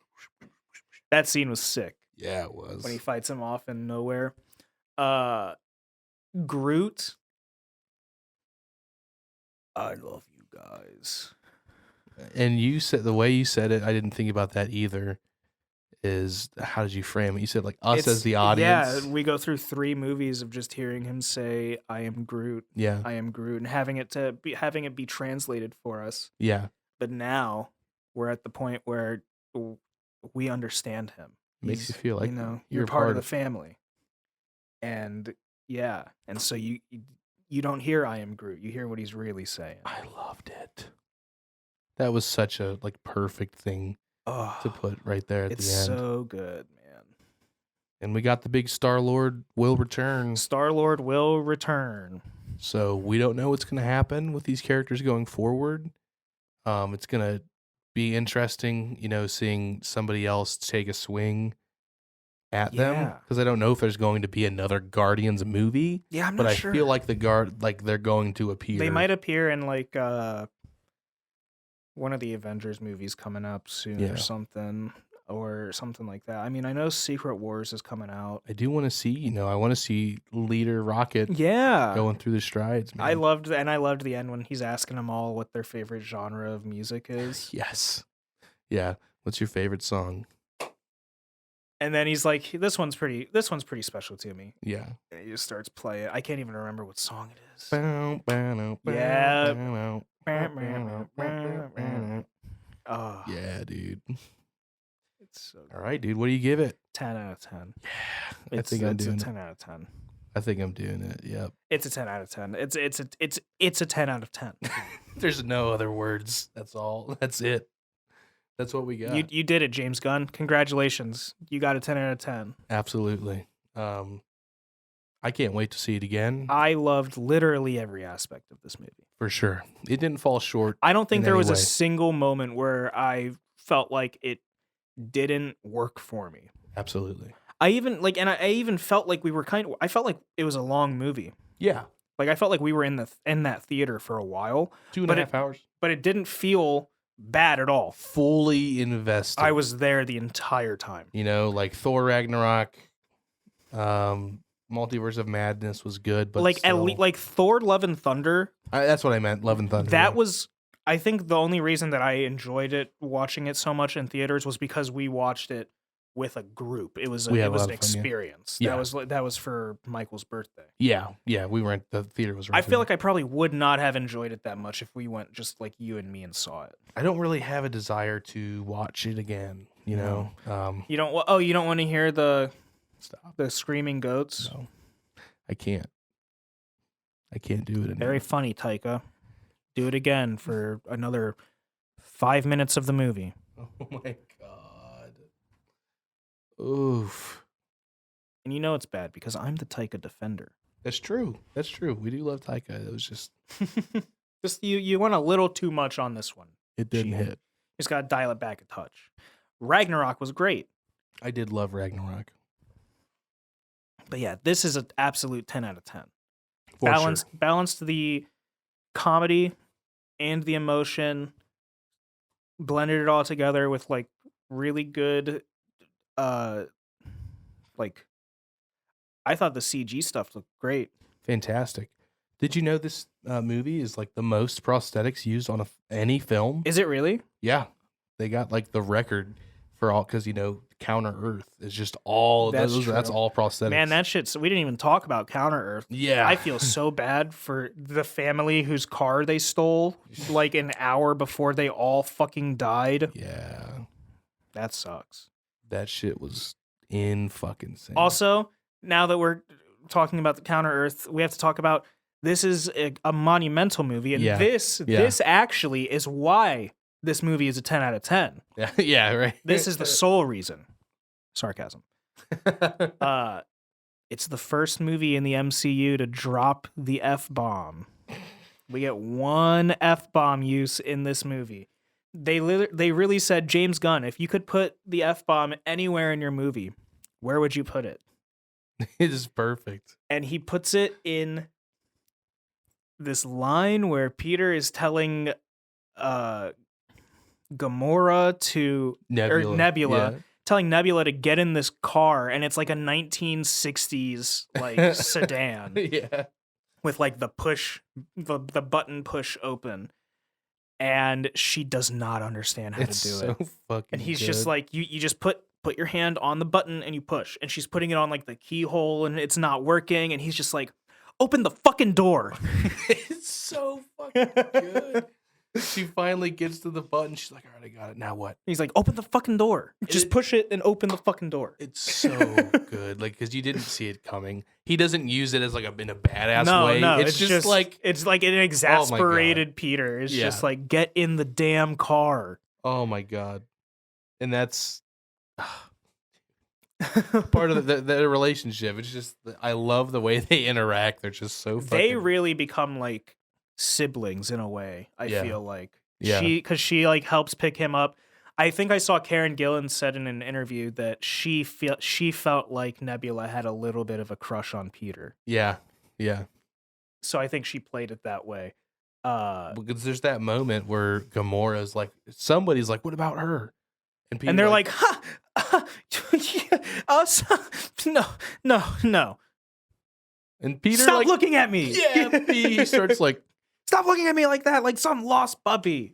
That scene was sick. Yeah, it was. When he fights him off in nowhere. Groot. I love you guys. And you said the way you said it, I didn't think about that either. Is how did you frame it? You said like us as the audience. Yeah, we go through 3 movies of just hearing him say, "I am Groot." Yeah, I am Groot, and having it be translated for us. Yeah, but now we're at the point where we understand him. It makes you feel like you're part of the family, and so you don't hear "I am Groot." You hear what he's really saying. I loved it. That was such a like perfect thing to put right there at the end. It's so good, man. And we got the big Star-Lord will return. Star-Lord will return. So we don't know what's going to happen with these characters going forward. It's going to be interesting, seeing somebody else take a swing at them, because I don't know if there's going to be another Guardians movie. Yeah, I'm not sure. But I feel like they're going to appear. They might appear in like one of the Avengers movies coming up soon or something like that. I mean, I know Secret Wars is coming out. I do want to see, I want to see Leader Rocket going through the strides, man. I loved the end when he's asking them all what their favorite genre of music is. Yes. Yeah. What's your favorite song? And then he's like, this one's pretty special to me. Yeah. And he just starts playing. I can't even remember what song it is. Oh. Yeah, dude. It's so good. All right, dude. What do you give it? 10 out of 10. Yeah. I think I'm doing it. It's a 10 out of 10. I think I'm doing it. Yep. It's a 10 out of 10. It's a 10 out of 10. There's no other words. That's all. That's it. That's what we got. You did it, James Gunn. Congratulations. You got a 10 out of 10. Absolutely. I can't wait to see it again. I loved literally every aspect of this movie. For sure. It didn't fall short. I don't think there was a single moment where I felt like it didn't work for me. Absolutely. I even felt like I felt like it was a long movie. Yeah. Like I felt like we were in that theater for a while. 2.5 hours. But it didn't feel bad at all. Fully invested. I was there the entire time. Like Thor Ragnarok, Multiverse of Madness was good, but like like Thor: Love and Thunder. That's what I meant. Love and Thunder. That was, I think, the only reason that I enjoyed it, watching it so much in theaters, was because we watched it with a group. It was an experience. Yeah. That was for Michael's birthday. Yeah, we were the theater was. I feel like I probably would not have enjoyed it that much if we went just like you and me and saw it. I don't really have a desire to watch it again. You know. You don't. Oh, you don't want to hear the screaming goats. No, I can't. I can't do it anymore. Very funny, Taika. Do it again for another 5 minutes of the movie. Oh my god. Oof. And you know it's bad because I'm the Taika defender. That's true. We do love Taika. It was just you went a little too much on this one. It didn't hit. You just got to dial it back a touch. Ragnarok was great. I did love Ragnarok. But yeah, this is an absolute 10 out of 10. Sure. Balanced the comedy and the emotion, blended it all together with like really good like I thought the CG stuff looked great. Fantastic. Did you know this movie is like the most prosthetics used on any film? Is it really? Yeah. They got like the record for all, because Counter Earth is just all that's all prosthetics. Man, that shit. So we didn't even talk about Counter Earth. Yeah, I feel so bad for the family whose car they stole like an hour before they all fucking died. Yeah, that sucks. That shit was in fucking insane. Also, now that we're talking about the Counter Earth, we have to talk about this is a monumental movie, and this actually is why this movie is a 10 out of 10. Yeah, yeah, right. This is the sole reason. Sarcasm. It's the first movie in the MCU to drop the F-bomb. We get one F-bomb use in this movie. They really said, James Gunn, if you could put the F-bomb anywhere in your movie, where would you put it? It is perfect. And he puts it in this line where Peter is telling Gamora to Nebula telling Nebula to get in this car, and it's like a 1960s like sedan. Yeah. With like the button push open. And she does not understand how to do so it. Fucking and he's good. just like, you just put your hand on the button and you push. And she's putting it on like the keyhole and it's not working. And he's just like, open the fucking door. It's so fucking good. She finally gets to the button. She's like, all right, I got it. Now what? He's like, open the fucking door. Just push it and open the fucking door. It's so good. Like, because you didn't see it coming. He doesn't use it as like in a badass way. No, it's just like it's like an exasperated Peter. It's just like, get in the damn car. Oh my God. And that's part of the relationship. It's just, I love the way they interact. They're just so fucking... They really become like siblings in a way. I feel like because she like helps pick him up. I think I saw Karen Gillan said in an interview that she felt like Nebula had a little bit of a crush on Peter. Yeah. So I think she played it that way. Because there's that moment where Gamora's like, somebody's like, what about her? And they're like, no. And Peter, stop looking at me. Yeah, he starts like, stop looking at me like that, like some lost puppy.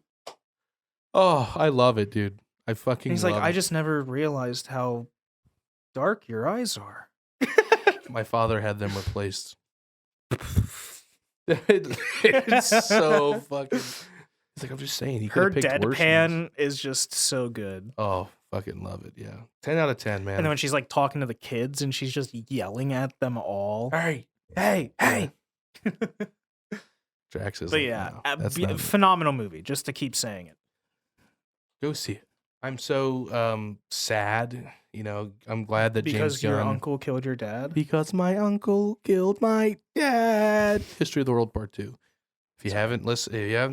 Oh, I love it, dude. I fucking He's love like, it. I just never realized how dark your eyes are. My father had them replaced. It's so fucking... He's like, I'm just saying. Her deadpan is just so good. Oh, fucking love it, yeah. 10 out of 10, man. And then when she's like talking to the kids and she's just yelling at them all. Hey. Drax is but like, yeah, no, phenomenal movie, just to keep saying it. Go see it. I'm so sad. You know, I'm glad that because James your Gunn... uncle killed your dad? Because my uncle killed my dad. History of the World Part 2. If you haven't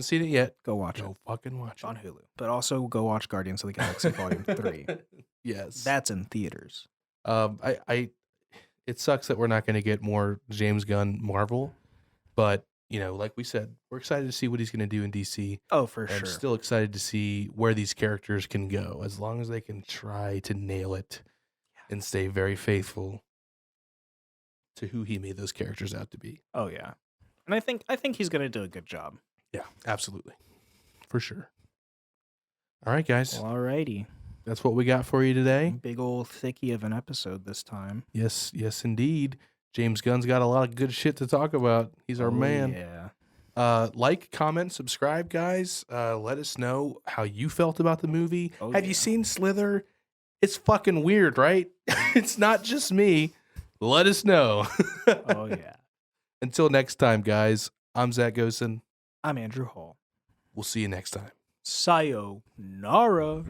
seen it yet, go watch it. Go fucking watch it. On Hulu. But also go watch Guardians of the Galaxy Volume 3. Yes. That's in theaters. It sucks that we're not going to get more James Gunn Marvel, but you know, like we said, we're excited to see what he's going to do in DC. Oh, for sure. I'm still excited to see where these characters can go, as long as they can try to nail it and stay very faithful to who he made those characters out to be. Oh yeah. And I think he's going to do a good job. Yeah, absolutely. For sure. All right, guys. Well, alrighty. That's what we got for you today. Big old thickie of an episode this time. Yes, indeed. James Gunn's got a lot of good shit to talk about. He's our man. Yeah. Like, comment, subscribe, guys. Let us know how you felt about the movie. Have you seen Slither? It's fucking weird, right? It's not just me. Let us know. Oh, yeah. Until next time, guys, I'm Zach Gosen. I'm Andrew Hall. We'll see you next time. Sayonara.